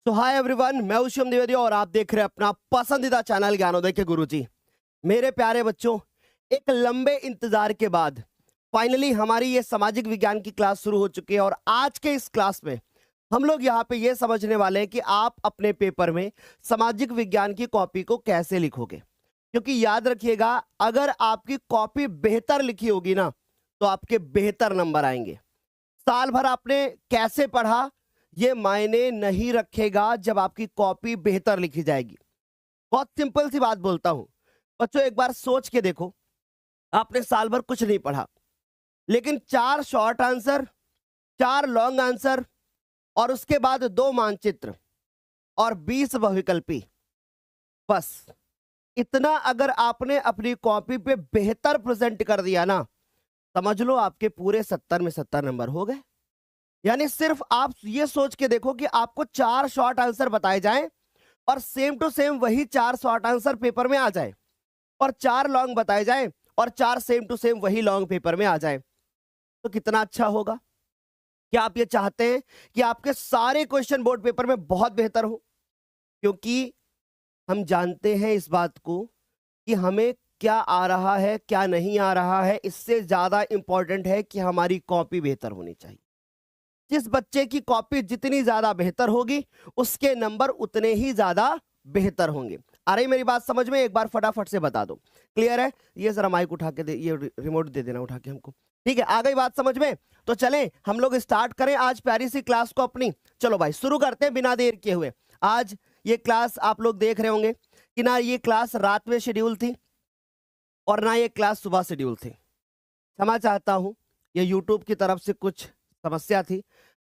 तो hi everyone, मैं हूं शिवम द्विवेदी और आप देख रहे हैं अपना पसंदीदा चैनल ज्ञानोदय के गुरुजी। मेरे प्यारे बच्चों, एक लंबे इंतजार के बाद फाइनली हमारी ये सामाजिक विज्ञान की क्लास शुरू हो चुकी है और आज के इस क्लास में हम लोग यहाँ पे ये समझने वाले हैं कि आप अपने पेपर में सामाजिक विज्ञान की कॉपी को कैसे लिखोगे। क्योंकि याद रखिएगा, अगर आपकी कॉपी बेहतर लिखी होगी ना तो आपके बेहतर नंबर आएंगे। साल भर आपने कैसे पढ़ा ये मायने नहीं रखेगा जब आपकी कॉपी बेहतर लिखी जाएगी। बहुत सिंपल सी बात बोलता हूं बच्चों, एक बार सोच के देखो, आपने साल भर कुछ नहीं पढ़ा लेकिन 4 शॉर्ट आंसर, 4 लॉन्ग आंसर और उसके बाद 2 मानचित्र और 20 बहुविकल्पी, बस इतना अगर आपने अपनी कॉपी पे बेहतर प्रेजेंट कर दिया ना, समझ लो आपके पूरे 70 में 70 नंबर हो गए। यानी सिर्फ आप ये सोच के देखो कि आपको 4 शॉर्ट आंसर बताए जाएं और सेम टू सेम वही 4 शॉर्ट आंसर पेपर में आ जाए और 4 लॉन्ग बताए जाएं और 4 सेम टू सेम वही लॉन्ग पेपर में आ जाए, तो कितना अच्छा होगा। क्या आप ये चाहते हैं कि आपके सारे क्वेश्चन बोर्ड पेपर में बहुत बेहतर हो? क्योंकि हम जानते हैं इस बात को कि हमें क्या आ रहा है क्या नहीं आ रहा है, इससे ज्यादा इंपॉर्टेंट है कि हमारी कॉपी बेहतर होनी चाहिए। जिस बच्चे की कॉपी जितनी ज्यादा बेहतर होगी उसके नंबर उतने ही ज्यादा बेहतर होंगे। आ रही मेरी बात समझ में? एक बार फटाफट से बता दो। क्लियर है? ये जरा माइक उठा के दे, ये रिमोट दे देना उठा के हमको। ठीक है, आ गई बात समझ में? तो चलें हम लोग स्टार्ट करें आज प्यारी सी क्लास को अपनी। चलो भाई शुरू करते हैं बिना देर किए हुए। आज ये क्लास आप लोग देख रहे होंगे कि ना ये क्लास रात में शेड्यूल थी और ना ये क्लास सुबह शेड्यूल थी। क्षमा चाहता हूं, ये यूट्यूब की तरफ से कुछ समस्या थी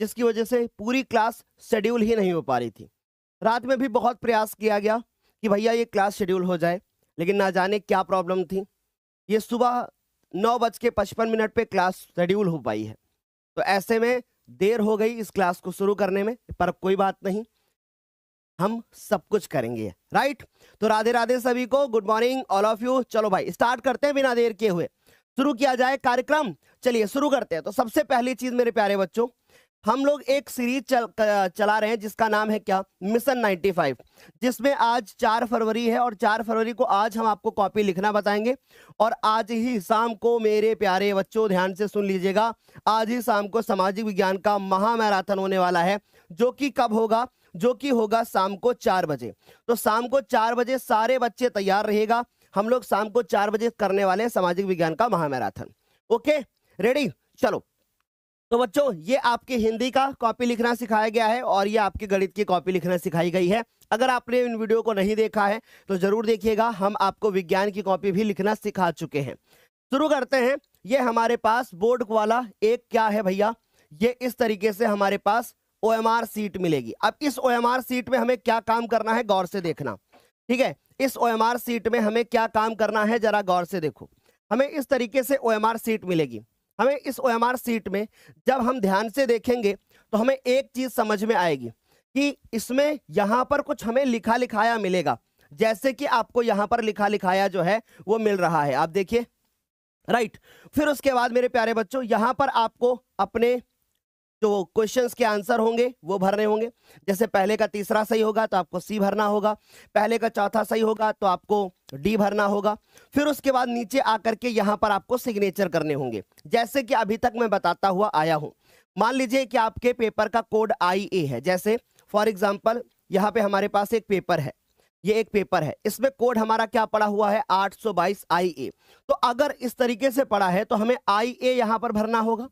जिसकी वजह से पूरी क्लास शेड्यूल ही नहीं हो पा रही थी। रात में भी बहुत प्रयास किया गया कि भैया ये क्लास शेड्यूल हो जाए, लेकिन ना जाने क्या प्रॉब्लम थी, ये सुबह 9:55 पे क्लास शेड्यूल हो पाई है। तो ऐसे में देर हो गई इस क्लास को शुरू करने में, पर कोई बात नहीं, हम सब कुछ करेंगे। राइट? तो राधे राधे सभी को, good morning all of you. चलो भाई स्टार्ट करते हैं बिना देर किए हुए, शुरू किया जाए कार्यक्रम। चलिए शुरू करते हैं। तो सबसे पहली चीज मेरे प्यारे बच्चों, हम लोग एक सीरीज चला रहे हैं जिसका नाम है क्या? मिशन 95, जिसमें आज 4 फरवरी है और 4 फरवरी को आज हम आपको कॉपी लिखना बताएंगे। और आज ही शाम को मेरे प्यारे बच्चों ध्यान से सुन लीजिएगा, आज ही शाम को सामाजिक विज्ञान का महा मैराथन होने वाला है, जो कि कब होगा? जो कि होगा शाम को 4 बजे। तो शाम को 4 बजे सारे बच्चे तैयार रहिएगा, हम लोग शाम को 4 बजे करने वाले हैं सामाजिक विज्ञान का महा मैराथन। Okay, ready? चलो तो बच्चों, ये आपके हिंदी का कॉपी लिखना सिखाया गया है और ये आपके गणित की कॉपी लिखना सिखाई गई है। अगर आपने इन वीडियो को नहीं देखा है तो जरूर देखिएगा, हम आपको विज्ञान की कॉपी भी लिखना सिखा चुके हैं। शुरू करते हैं। ये हमारे पास बोर्ड वाला एक क्या है भैया, ये इस तरीके से हमारे पास OMR सीट मिलेगी। अब इस OMR सीट में हमें क्या काम करना है, गौर से देखना। ठीक है, इस OMR सीट में हमें क्या काम करना है, जरा गौर से देखो। हमें इस तरीके से OMR सीट मिलेगी। हमें इस OMR सीट में जब हम ध्यान से देखेंगे तो हमें एक चीज समझ में आएगी कि इसमें यहां पर कुछ हमें लिखा लिखाया मिलेगा, जैसे कि आपको यहां पर लिखा लिखाया जो है वो मिल रहा है, आप देखिए। राइट? फिर उसके बाद मेरे प्यारे बच्चों, यहां पर आपको अपने जो क्वेश्चंस के आंसर होंगे वो भरने होंगे। जैसे पहले का तीसरा सही होगा तो आपको सी भरना होगा, पहले का चौथा सही होगा तो आपको डी भरना होगा। फिर उसके बाद नीचे आकर के यहां पर आपको सिग्नेचर करने होंगे, जैसे कि अभी तक मैं बताता हुआ आया हूं। मान लीजिए कि आपके पेपर का कोड IA है, जैसे फॉर एग्जाम्पल यहाँ पे हमारे पास एक पेपर है, ये एक पेपर है, इसमें कोड हमारा क्या पड़ा हुआ है? 822 IA। तो अगर इस तरीके से पड़ा है तो हमें IA यहां पर भरना होगा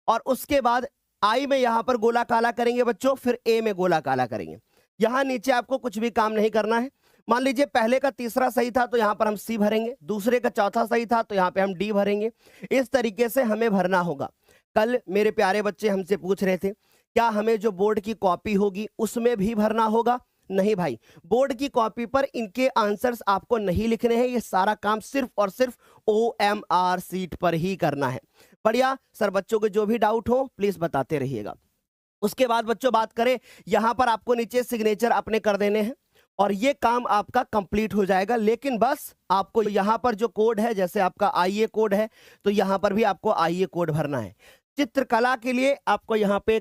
और उसके बाद आई में यहां पर गोला काला करेंगे बच्चों, फिर ए में गोला काला करेंगे। यहां नीचे आपको कुछ भी काम नहीं करना है। मान लीजिए पहले का तीसरा सही था तो यहां पर हम सी भरेंगे, दूसरे का चौथा सही था तो यहां पे हम डी भरेंगे। इस तरीके से हमें भरना होगा। कल मेरे प्यारे बच्चे हमसे पूछ रहे थे क्या हमें जो बोर्ड की कॉपी होगी उसमें भी भरना होगा? नहीं भाई, बोर्ड की कॉपी पर इनके आंसर्स आपको नहीं लिखने हैं, ये सारा काम सिर्फ और सिर्फ OMR सीट पर ही करना है। बढ़िया सर, बच्चों को जो भी डाउट हो प्लीज बताते रहिएगा। उसके बाद बच्चों बात करें, यहां पर आपको नीचे सिग्नेचर अपने कर देने हैं और ये काम आपका कंप्लीट हो जाएगा। लेकिन बस आपको यहां पर जो कोड है, जैसे आपका IA कोड है तो यहां पर भी आपको IA कोड भरना है। चित्रकला के लिए आपको यहाँ पे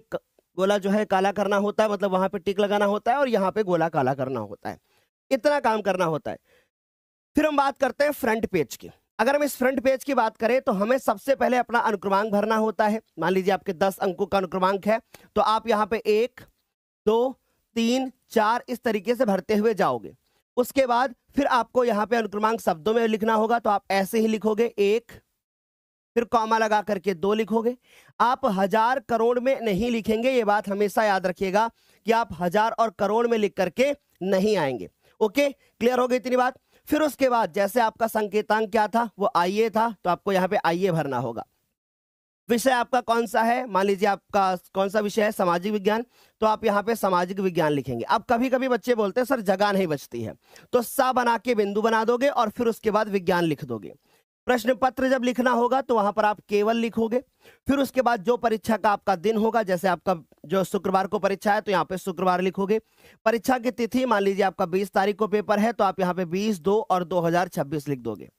गोला जो है काला करना होता है, मतलब वहां पे टिक लगाना होता है, और यहाँ पे गोला काला करना होता है। इतना काम करना होता है। फिर हम बात करते हैं फ्रंट पेज की। अगर हम इस फ्रंट पेज की बात करें तो हमें सबसे पहले अपना अनुक्रमांक भरना होता है। मान लीजिए आपके 10 अंकों का अनुक्रमांक है, तो आप यहाँ पे 1 2 3 4 इस तरीके से भरते हुए जाओगे। उसके बाद फिर आपको यहाँ पे अनुक्रमांक शब्दों में लिखना होगा, तो आप ऐसे ही लिखोगे 1, फिर कॉमा लगा करके 2 लिखोगे। आप हजार करोड़ में नहीं लिखेंगे, ये बात हमेशा याद रखिएगा कि आप हजार और करोड़ में लिख करके नहीं आएंगे। ओके, क्लियर हो गई इतनी बात। फिर उसके बाद जैसे आपका संकेतांक क्या था, वो आईए था, तो आपको यहाँ पे आईए भरना होगा। विषय आपका कौन सा है, मान लीजिए आपका कौन सा विषय है, सामाजिक विज्ञान, तो आप यहाँ पे सामाजिक विज्ञान लिखेंगे। अब कभी कभी बच्चे बोलते हैं सर जगह नहीं बचती है, तो सा बना के बिंदु बना दोगे और फिर उसके बाद विज्ञान लिख दोगे। प्रश्न पत्र जब लिखना होगा तो वहां पर आप केवल लिखोगे। फिर उसके बाद जो परीक्षा का आपका दिन होगा, जैसे आपका जो शुक्रवार को परीक्षा है तो यहाँ पे शुक्रवार लिखोगे। परीक्षा की तिथि मान लीजिए आपका 20 तारीख को पेपर है, तो आप यहाँ पे 20 2 और 2026 लिख दोगे।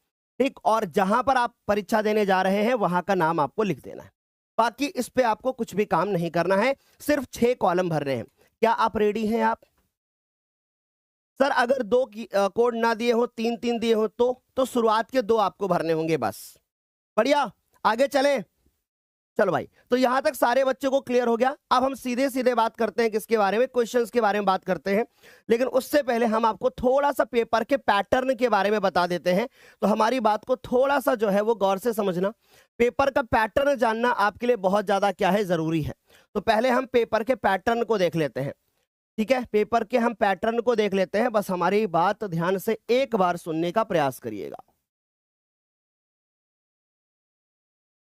ठीक, और जहां पर आप परीक्षा देने जा रहे हैं वहां का नाम आपको लिख देना है। बाकी इस पे आपको कुछ भी काम नहीं करना है, सिर्फ 6 कॉलम भर रहे हैं। क्या आप रेडी हैं आप? सर अगर 2 कोड ना दिए हो, 3 दिए हो तो शुरुआत के 2 आपको भरने होंगे बस। बढ़िया, आगे चलें। चलो भाई, तो यहां तक सारे बच्चों को क्लियर हो गया। अब हम सीधे सीधे बात करते हैं किसके बारे में, क्वेश्चंस के बारे में बात करते हैं। लेकिन उससे पहले हम आपको थोड़ा सा पेपर के पैटर्न के बारे में बता देते हैं, तो हमारी बात को थोड़ा सा जो है वो गौर से समझना। पेपर का पैटर्न जानना आपके लिए बहुत ज्यादा क्या है, जरूरी है। तो पहले हम पेपर के पैटर्न को देख लेते हैं। ठीक है, पेपर के हम पैटर्न को देख लेते हैं। बस हमारी बात ध्यान से एक बार सुनने का प्रयास करिएगा।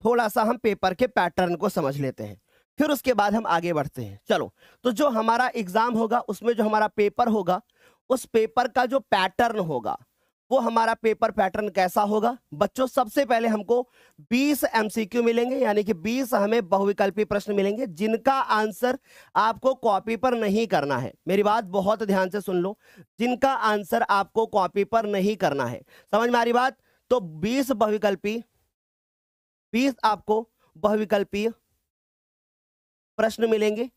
थोड़ा सा हम पेपर के पैटर्न को समझ लेते हैं, फिर उसके बाद हम आगे बढ़ते हैं। चलो, तो जो हमारा एग्जाम होगा उसमें जो हमारा पेपर होगा, उस पेपर का जो पैटर्न होगा वो हमारा पेपर पैटर्न कैसा होगा बच्चों। सबसे पहले हमको 20 एमसीक्यू मिलेंगे, यानी कि 20 हमें बहुविकल्पी प्रश्न मिलेंगे जिनका आंसर आपको कॉपी पर नहीं करना है। मेरी बात बहुत ध्यान से सुन लो, जिनका आंसर आपको कॉपी पर नहीं करना है। समझ में आ रही बात? तो 20 आपको बहुविकल्पीय प्रश्न मिलेंगे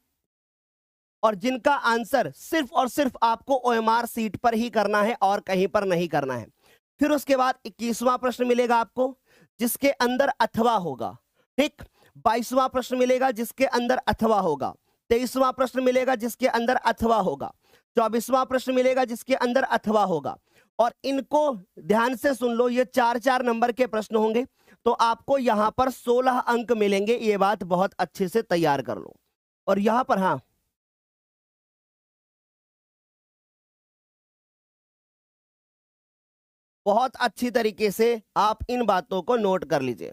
और जिनका आंसर सिर्फ और सिर्फ आपको ओएमआर सीट पर ही करना है और कहीं पर नहीं करना है। फिर उसके बाद 21वां प्रश्न मिलेगा आपको जिसके अंदर अथवा होगा। ठीक, 22वां प्रश्न मिलेगा जिसके अंदर अथवा होगा। 23वां प्रश्न मिलेगा जिसके अंदर अथवा होगा। 24वां प्रश्न मिलेगा जिसके अंदर अथवा होगा। और इनको ध्यान से सुन लो, ये 4-4 नंबर के प्रश्न होंगे, तो आपको यहां पर 16 अंक मिलेंगे। ये बात बहुत अच्छे से तैयार कर लो। और यहां पर हाँ, बहुत अच्छी तरीके से आप इन बातों को नोट कर लीजिए।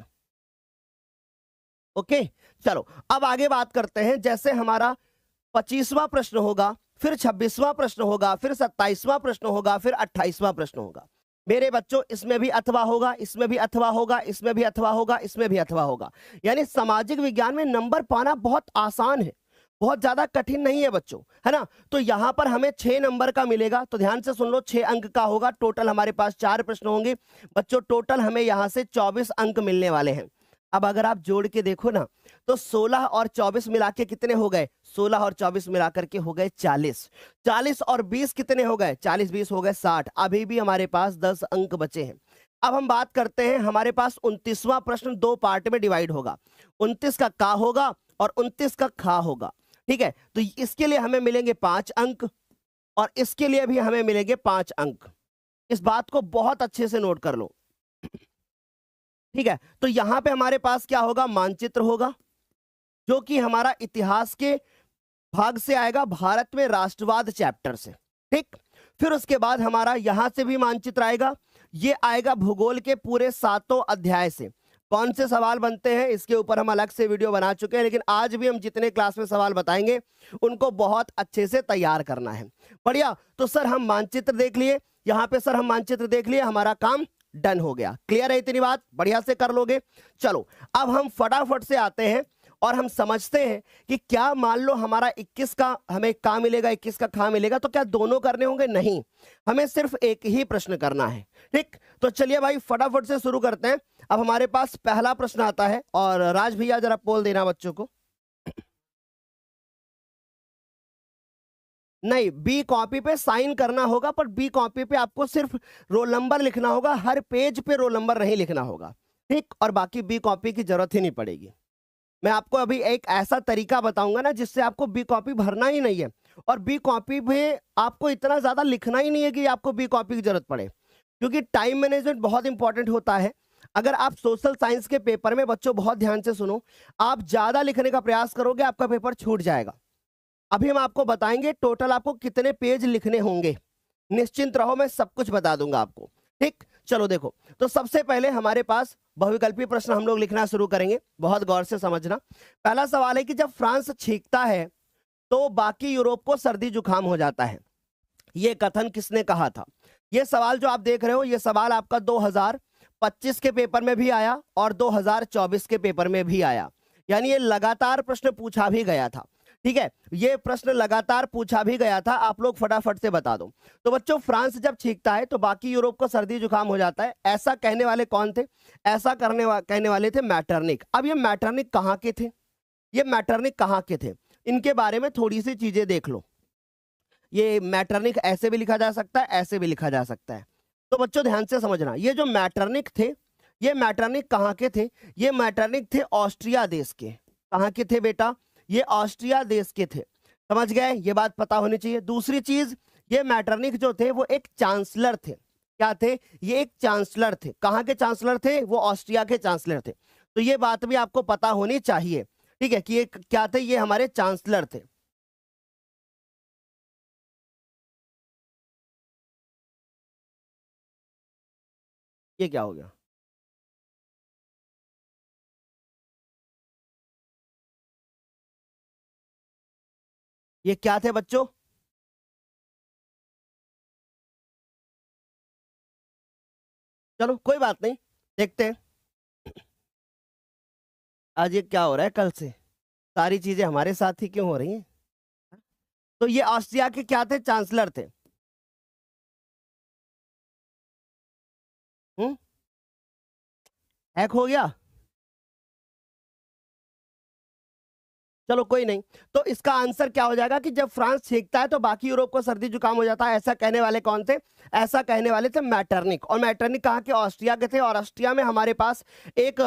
ओके, चलो अब आगे बात करते हैं। जैसे हमारा 25वां प्रश्न होगा, फिर 26वां प्रश्न होगा, फिर 27वां प्रश्न होगा, फिर 28वां प्रश्न होगा। मेरे बच्चों, इसमें भी अथवा होगा, इसमें भी अथवा होगा, इसमें भी अथवा होगा, इसमें भी अथवा होगा। यानी सामाजिक विज्ञान में नंबर पाना बहुत आसान है, बहुत ज्यादा कठिन नहीं है बच्चों, है ना। तो यहां पर हमें 6 नंबर का मिलेगा, तो ध्यान से सुन लो, 6 अंक का होगा। टोटल हमारे पास 4 प्रश्न होंगे बच्चों। टोटल हमें यहां से 24 अंक मिलने वाले हैं। अब अगर आप जोड़ के देखो ना, तो 16 और 24 मिला के कितने हो गए? 16 और 24 मिलाकर के हो गए 40। 40 और 20 कितने हो गए? 40-20 हो गए 60। अभी भी हमारे पास 10 अंक बचे हैं। अब हम बात करते हैं, हमारे पास 29वां प्रश्न 2 पार्ट में डिवाइड होगा। 29 का का होगा और 29 का खा होगा। ठीक है, तो इसके लिए हमें मिलेंगे 5 अंक और इसके लिए भी हमें मिलेंगे 5 अंक। इस बात को बहुत अच्छे से नोट कर लो। ठीक है, तो यहां पे हमारे पास क्या होगा? मानचित्र होगा, जो कि हमारा इतिहास के भाग से आएगा, भारत में राष्ट्रवाद चैप्टर से। ठीक, फिर उसके बाद हमारा यहां से भी मानचित्र आएगा, ये आएगा भूगोल के पूरे 7 अध्याय से। कौन से सवाल बनते हैं इसके ऊपर हम अलग से वीडियो बना चुके हैं, लेकिन आज भी हम जितने क्लास में सवाल बताएंगे उनको बहुत अच्छे से तैयार करना है। बढ़िया, तो सर हम मानचित्र देख लिए, यहाँ पे सर हम मानचित्र देख लिए, हमारा काम डन हो गया। क्लियर है इतनी बात? बढ़िया से कर लोगे। चलो अब हम फटाफट से आते हैं और हम समझते हैं कि क्या मान लो हमारा 21 का हमें का मिलेगा, 21 का खा मिलेगा, तो क्या दोनों करने होंगे? नहीं, हमें सिर्फ एक ही प्रश्न करना है। ठीक, तो चलिए भाई फटाफट से शुरू करते हैं। अब हमारे पास पहला प्रश्न आता है और राज भैया जरा पोल देना बच्चों को। नहीं, बी कॉपी पे साइन करना होगा, पर बी कॉपी पे आपको सिर्फ रोल नंबर लिखना होगा, हर पेज पे रोल नंबर नहीं लिखना होगा, ठीक। और बाकी बी कॉपी की जरूरत ही नहीं पड़ेगी। मैं आपको अभी एक ऐसा तरीका बताऊंगा ना जिससे आपको बी कॉपी भरना ही नहीं है, और बी कॉपी पे आपको इतना ज्यादा लिखना ही नहीं है कि आपको बी कॉपी की जरूरत पड़े, क्योंकि टाइम मैनेजमेंट बहुत इंपॉर्टेंट होता है। अगर आप सोशल साइंस के पेपर में, बच्चों बहुत ध्यान से सुनो, आप ज्यादा लिखने का प्रयास करोगे आपका पेपर छूट जाएगा। अभी हम आपको बताएंगे टोटल आपको कितने पेज लिखने होंगे, निश्चिंत रहो, मैं सब कुछ बता दूंगा आपको, ठीक। चलो देखो, तो सबसे पहले हमारे पास बहुविकल्पी प्रश्न हम लोग लिखना शुरू करेंगे, बहुत गौर से समझना। पहला सवाल है कि जब फ्रांस छींकता है तो बाकी यूरोप को सर्दी जुकाम हो जाता है, ये कथन किसने कहा था? ये सवाल जो आप देख रहे हो, ये सवाल आपका 2025 के पेपर में भी आया और 2024 के पेपर में भी आया, यानी ये लगातार प्रश्न पूछा भी गया था, ठीक है। ये प्रश्न लगातार पूछा भी गया था, आप लोग फटाफट से बता दो। तो बच्चों, फ्रांस जब छींकता है तो बाकी यूरोप को सर्दी जुकाम हो जाता है, ऐसा कहने वाले कौन थे? ऐसा कहने वाले थे मैटरनिक। अब ये मैटरनिक कहाँ के थे? ये मैटरनिक कहाँ के थे, इनके बारे में थोड़ी सी चीजें देख लो। ये मैटरनिक ऐसे भी लिखा जा सकता है, ऐसे भी लिखा जा सकता है। तो बच्चों ध्यान से समझना, ये जो मैटरनिक थे, ये मैटरनिक कहाँ के थे? ये मैटरनिक थे ऑस्ट्रिया देश के। कहाँ के थे बेटा? ये ऑस्ट्रिया देश के थे, समझ गए? ये बात पता होनी चाहिए। दूसरी चीज, ये मैटरनिक जो थे वो एक चांसलर थे। क्या थे? ये एक चांसलर थे। कहाँ के चांसलर थे? वो ऑस्ट्रिया के चांसलर थे। तो ये बात भी आपको पता होनी चाहिए, ठीक है, कि ये क्या थे? ये हमारे चांसलर थे। ये क्या हो गया? ये क्या थे बच्चों? चलो कोई बात नहीं, देखते हैं आज ये क्या हो रहा है। कल से सारी चीजें हमारे साथ ही क्यों हो रही हैं? तो ये ऑस्ट्रिया के क्या थे? चांसलर थे। हम्म, हैक हो गया? चलो कोई नहीं। तो इसका आंसर क्या हो जाएगा कि जब फ्रांस छींकता है तो बाकी यूरोप को सर्दी जुकाम हो जाता है, ऐसा कहने वाले कौन थे? ऐसा कहने वाले थे मैटरनिक। और मैटरनिक कहाँ के? ऑस्ट्रिया के थे। और ऑस्ट्रिया में हमारे पास एक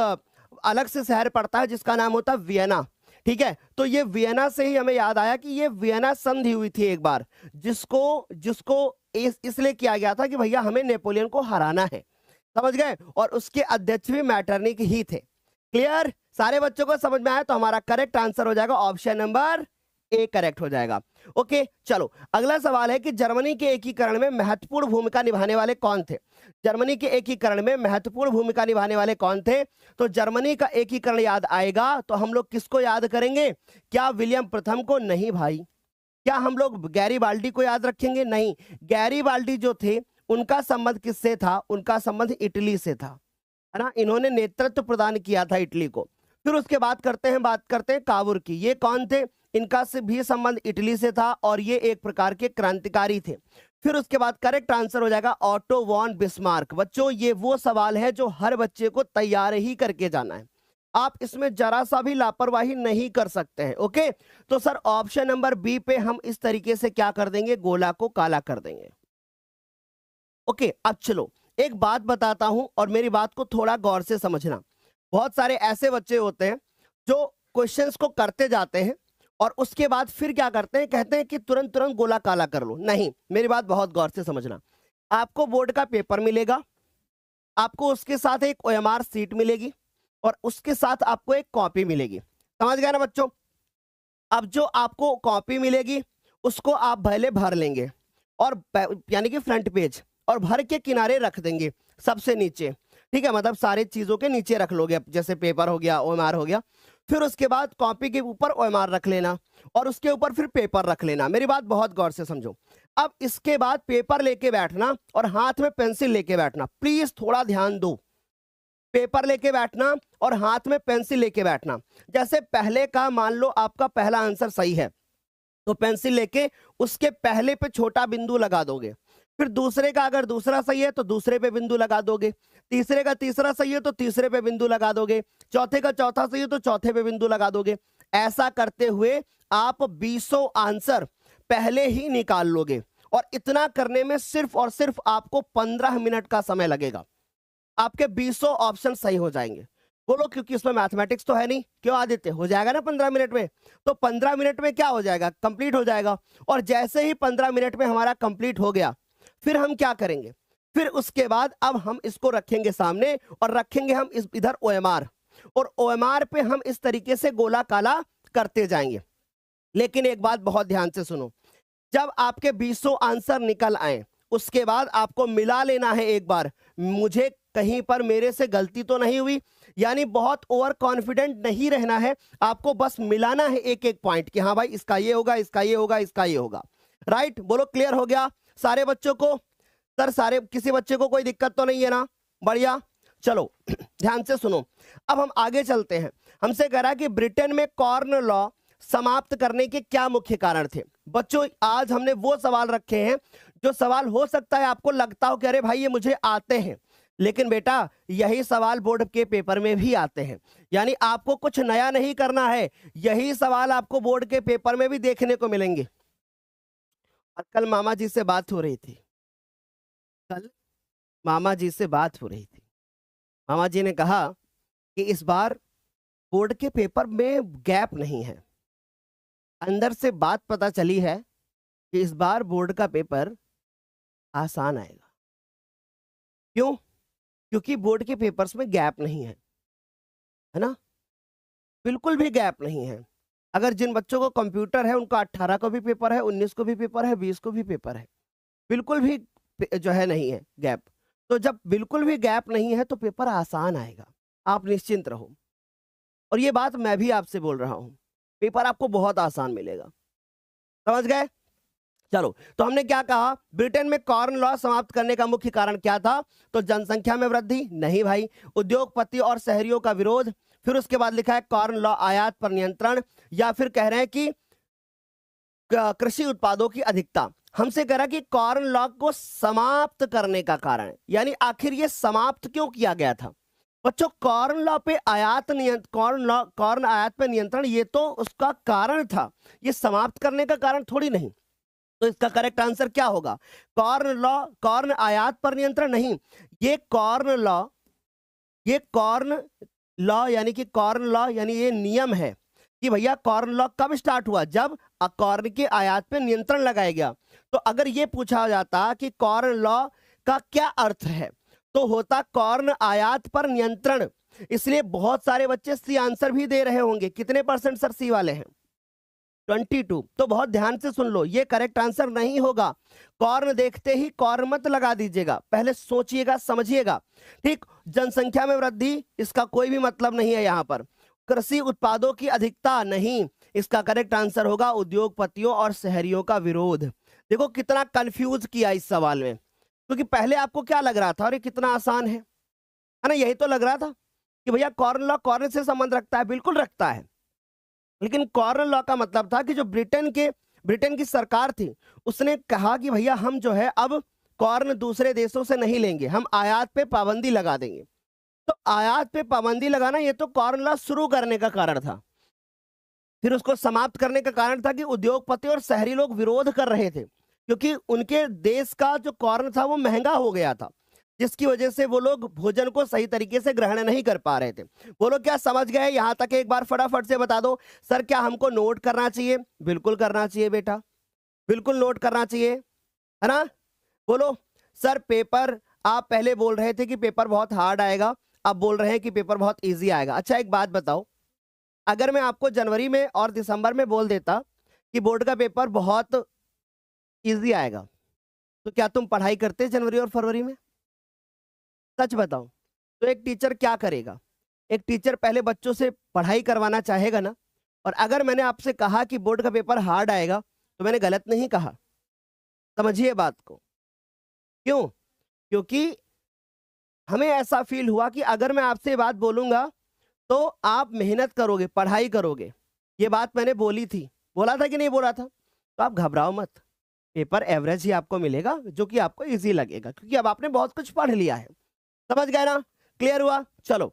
अलग से शहर पड़ता है जिसका नाम होता है वियना, ठीक है। तो ये वियना से ही हमें याद आया कि ये वियना संधि हुई थी एक बार, जिसको जिसको इसलिए किया गया था कि भैया हमें नेपोलियन को हराना है, समझ गए? और उसके अध्यक्ष भी मैटरनिक ही थे। क्लियर? सारे बच्चों को समझ में आया? तो हमारा करेक्ट आंसर हो जाएगा ऑप्शन नंबर ए, करेक्ट हो जाएगा। ओके, चलो अगला सवाल है कि जर्मनी के एकीकरण में महत्वपूर्ण भूमिका निभाने वाले कौन थे? जर्मनी के एकीकरण में महत्वपूर्ण भूमिका निभाने वाले कौन थे? तो जर्मनी का एकीकरण याद आएगा तो हम लोग किसको याद करेंगे? क्या विलियम प्रथम को? नहीं भाई। क्या हम लोग गैरीबाल्डी को याद रखेंगे? नहीं। गैरीबाल्डी जो थे उनका संबंध किससे था? उनका संबंध इटली से था, है ना। इन्होंने नेतृत्व प्रदान किया था इटली को। फिर उसके बाद बात करते हैं कावुर की। ये कौन थे? इनका से भी संबंध इटली से था और ये एक प्रकार के क्रांतिकारी थे। फिर उसके बाद करेक्ट आंसर हो जाएगा ऑटो वॉन बिस्मार्क। बच्चों ये वो सवाल है जो हर बच्चे को तैयार ही करके जाना है, आप इसमें जरा सा भी लापरवाही नहीं कर सकते हैं। ओके, तो सर ऑप्शन नंबर बी पे हम इस तरीके से क्या कर देंगे? गोला को काला कर देंगे। ओके, अब चलो एक बात बताता हूं और मेरी बात को थोड़ा गौर से समझना। बहुत सारे ऐसे बच्चे होते हैं जो क्वेश्चंस को करते जाते हैं और उसके बाद फिर क्या करते हैं? कहते हैं कि तुरंत तुरंत गोला काला कर लो। नहीं, मेरी बात बहुत गौर से समझना। आपको बोर्ड का पेपर मिलेगा, आपको उसके साथ एक ओएमआर सीट मिलेगी और उसके साथ आपको एक कॉपी मिलेगी। समझ गए ना बच्चों? अब जो आपको कॉपी मिलेगी उसको आप पहले भर लेंगे और यानी कि फ्रंट पेज, और भर के किनारे रख देंगे सबसे नीचे, ठीक है। मतलब सारी चीजों के नीचे रख लोगे, जैसे पेपर हो गया, ओएमआर हो गया। फिर उसके बाद कॉपी के ऊपर ओएमआर रख लेना और उसके ऊपर फिर पेपर रख लेना। मेरी बात बहुत गौर से समझो। अब इसके बाद पेपर लेके बैठना और हाथ में पेंसिल लेके बैठना। प्लीज थोड़ा ध्यान दो। पेपर लेके बैठना और हाथ में पेंसिल लेके बैठना। जैसे पहले का मान लो आपका पहला आंसर सही है तो पेंसिल लेके उसके पहले पे छोटा बिंदु लगा दोगे। फिर दूसरे का अगर दूसरा सही है तो दूसरे पे बिंदु लगा दोगे। तीसरे का तीसरा सही है तो तीसरे पे बिंदु लगा दोगे। चौथे का चौथा सही है तो चौथे पे बिंदु लगा दोगे। ऐसा करते हुए आप 20 आंसर पहले ही निकाल लोगे, और इतना करने में सिर्फ और सिर्फ आपको 15 मिनट का समय लगेगा। आपके 20 ऑप्शन सही हो जाएंगे। बोलो क्योंकि इसमें मैथमेटिक्स तो है नहीं, क्यों आदित्य, हो जाएगा ना 15 मिनट में। तो 15 मिनट में क्या हो जाएगा, कंप्लीट हो जाएगा। और जैसे ही 15 मिनट में हमारा कंप्लीट हो गया, फिर हम क्या करेंगे, फिर उसके बाद अब हम इसको रखेंगे सामने, और रखेंगे हम इस इधर OMR, और OMR पे हम इस तरीके से गोला काला करते जाएंगे। लेकिन एक बात बहुत ध्यान से सुनो, जब आपके 20 आंसर निकल आए, उसके बाद आपको मिला लेना है एक बार, मुझे कहीं पर मेरे से गलती तो नहीं हुई, यानी बहुत ओवर कॉन्फिडेंट नहीं रहना है, आपको बस मिलाना है एक एक पॉइंट कि हाँ भाई इसका ये होगा, इसका ये होगा, इसका ये होगा। राइट, बोलो क्लियर हो गया सारे बच्चों को? सर सारे, किसी बच्चे को कोई दिक्कत तो नहीं है ना? बढ़िया, चलो ध्यान से सुनो। अब हम आगे चलते हैं। हमसे कह रहा है कि ब्रिटेन में कॉर्न लॉ समाप्त करने के क्या मुख्य कारण थे। बच्चों आज हमने वो सवाल रखे हैं जो सवाल हो सकता है आपको लगता हो कि अरे भाई ये मुझे आते हैं, लेकिन बेटा यही सवाल बोर्ड के पेपर में भी आते हैं, यानी आपको कुछ नया नहीं करना है, यही सवाल आपको बोर्ड के पेपर में भी देखने को मिलेंगे। और कल मामा जी से बात हो रही थी, मामा जी ने कहा कि इस बार बोर्ड के पेपर में गैप नहीं है। अंदर से बात पता चली है कि इस बार बोर्ड का पेपर आसान आएगा। क्यों? क्योंकि बोर्ड के पेपर्स में गैप नहीं है ना, बिल्कुल भी गैप नहीं है। अगर जिन बच्चों को कंप्यूटर है उनका 18 को भी पेपर है, 19 को भी पेपर है, 20 को भी पेपर है, बिल्कुल भी जो है नहीं है गैप। तो जब बिल्कुल भी गैप नहीं है तो पेपर आसान आएगा, आप निश्चिंत रहो। और ये बात मैं भी आपसे बोल रहा हूं, पेपर आपको बहुत आसान मिलेगा। समझ गए? चलो, तो हमने क्या कहा, ब्रिटेन में कॉर्न लॉ समाप्त करने का मुख्य कारण क्या था? तो जनसंख्या में वृद्धि नहीं भाई, उद्योगपति और शहरियों का विरोध। फिर उसके बाद लिखा है कॉर्न लॉ आयात पर नियंत्रण, या फिर कह रहे हैं कि कृषि उत्पादों की अधिकता। हमसे कह रहा कि कॉर्न लॉ को समाप्त करने का कारण, यानी आखिर ये समाप्त क्यों किया गया था। बच्चों कॉर्न लॉ पे आयात कॉर्न आयात पे नियंत्रण, ये तो उसका कारण था, ये समाप्त करने का कारण थोड़ी नहीं। तो इसका करेक्ट आंसर क्या होगा? कॉर्न आयात पर नियंत्रण नहीं, ये कॉर्न लॉ यानी ये नियम है कि भैया कॉर्न लॉ कब स्टार्ट हुआ, जब कॉर्न के आयात पे नियंत्रण लगाया गया। तो अगर ये पूछा जाता कि कॉर्न लॉ का क्या अर्थ है, तो होता कॉर्न आयात पर नियंत्रण। इसलिए बहुत सारे बच्चे सी आंसर भी दे रहे होंगे। कितने % सर सी वाले हैं? 22। तो बहुत ध्यान से सुन लो, ये करेक्ट आंसर नहीं होगा। कॉर्न देखते ही कॉर्न मत लगा दीजिएगा, पहले सोचिएगा समझिएगा। ठीक, जनसंख्या में वृद्धि, इसका कोई भी मतलब नहीं है यहाँ पर। कृषि उत्पादों की अधिकता नहीं, इसका करेक्ट आंसर होगा उद्योगपतियों और शहरियों का विरोध। देखो कितना कंफ्यूज किया इस सवाल में, क्योंकि पहले आपको क्या लग रहा था, अरे कितना आसान है ना, यही तो लग रहा था कि भैया कॉर्न लॉ कॉर्न से संबंध रखता है, बिल्कुल रखता है। लेकिन कॉर्न लॉ का मतलब था कि जो ब्रिटेन की सरकार थी, उसने कहा कि भैया हम जो है अब कॉर्न दूसरे देशों से नहीं लेंगे, हम आयात पे पाबंदी लगा देंगे। तो आयात पे पाबंदी लगाना ये तो कॉर्न लॉ शुरू करने का कारण था। फिर उसको समाप्त करने का कारण था कि उद्योगपति और शहरी लोग विरोध कर रहे थे, क्योंकि उनके देश का जो कॉर्न था वो महंगा हो गया था, जिसकी वजह से वो लोग भोजन को सही तरीके से ग्रहण नहीं कर पा रहे थे। बोलो क्या समझ गए? यहां तक एक बार फटाफट से बता दो। सर क्या हमको नोट करना चाहिए? बिल्कुल करना चाहिए बेटा, बिल्कुल नोट करना चाहिए, है ना? बोलो सर पेपर, आप पहले बोल रहे थे कि पेपर बहुत हार्ड आएगा, अब बोल रहे हैं कि पेपर बहुत इजी आएगा। अच्छा एक बात बताओ, अगर मैं आपको जनवरी में और दिसंबर में बोल देता कि बोर्ड का पेपर बहुत इजी आएगा, तो क्या तुम पढ़ाई करते जनवरी और फरवरी में? सच बताओ। तो एक टीचर क्या करेगा? एक टीचर पहले बच्चों से पढ़ाई करवाना चाहेगा ना। और अगर मैंने आपसे कहा कि बोर्ड का पेपर हार्ड आएगा, तो मैंने गलत नहीं कहा, समझिए बात को। क्यों? क्योंकि हमें ऐसा फील हुआ कि अगर मैं आपसे ये बात बोलूंगा तो आप मेहनत करोगे, पढ़ाई करोगे। ये बात मैंने बोली थी, बोला था कि नहीं बोला था? तो आप घबराओ मत, पेपर एवरेज ही आपको मिलेगा, जो कि आपको इजी लगेगा, क्योंकि अब आपने बहुत कुछ पढ़ लिया है। समझ गए ना? क्लियर हुआ? चलो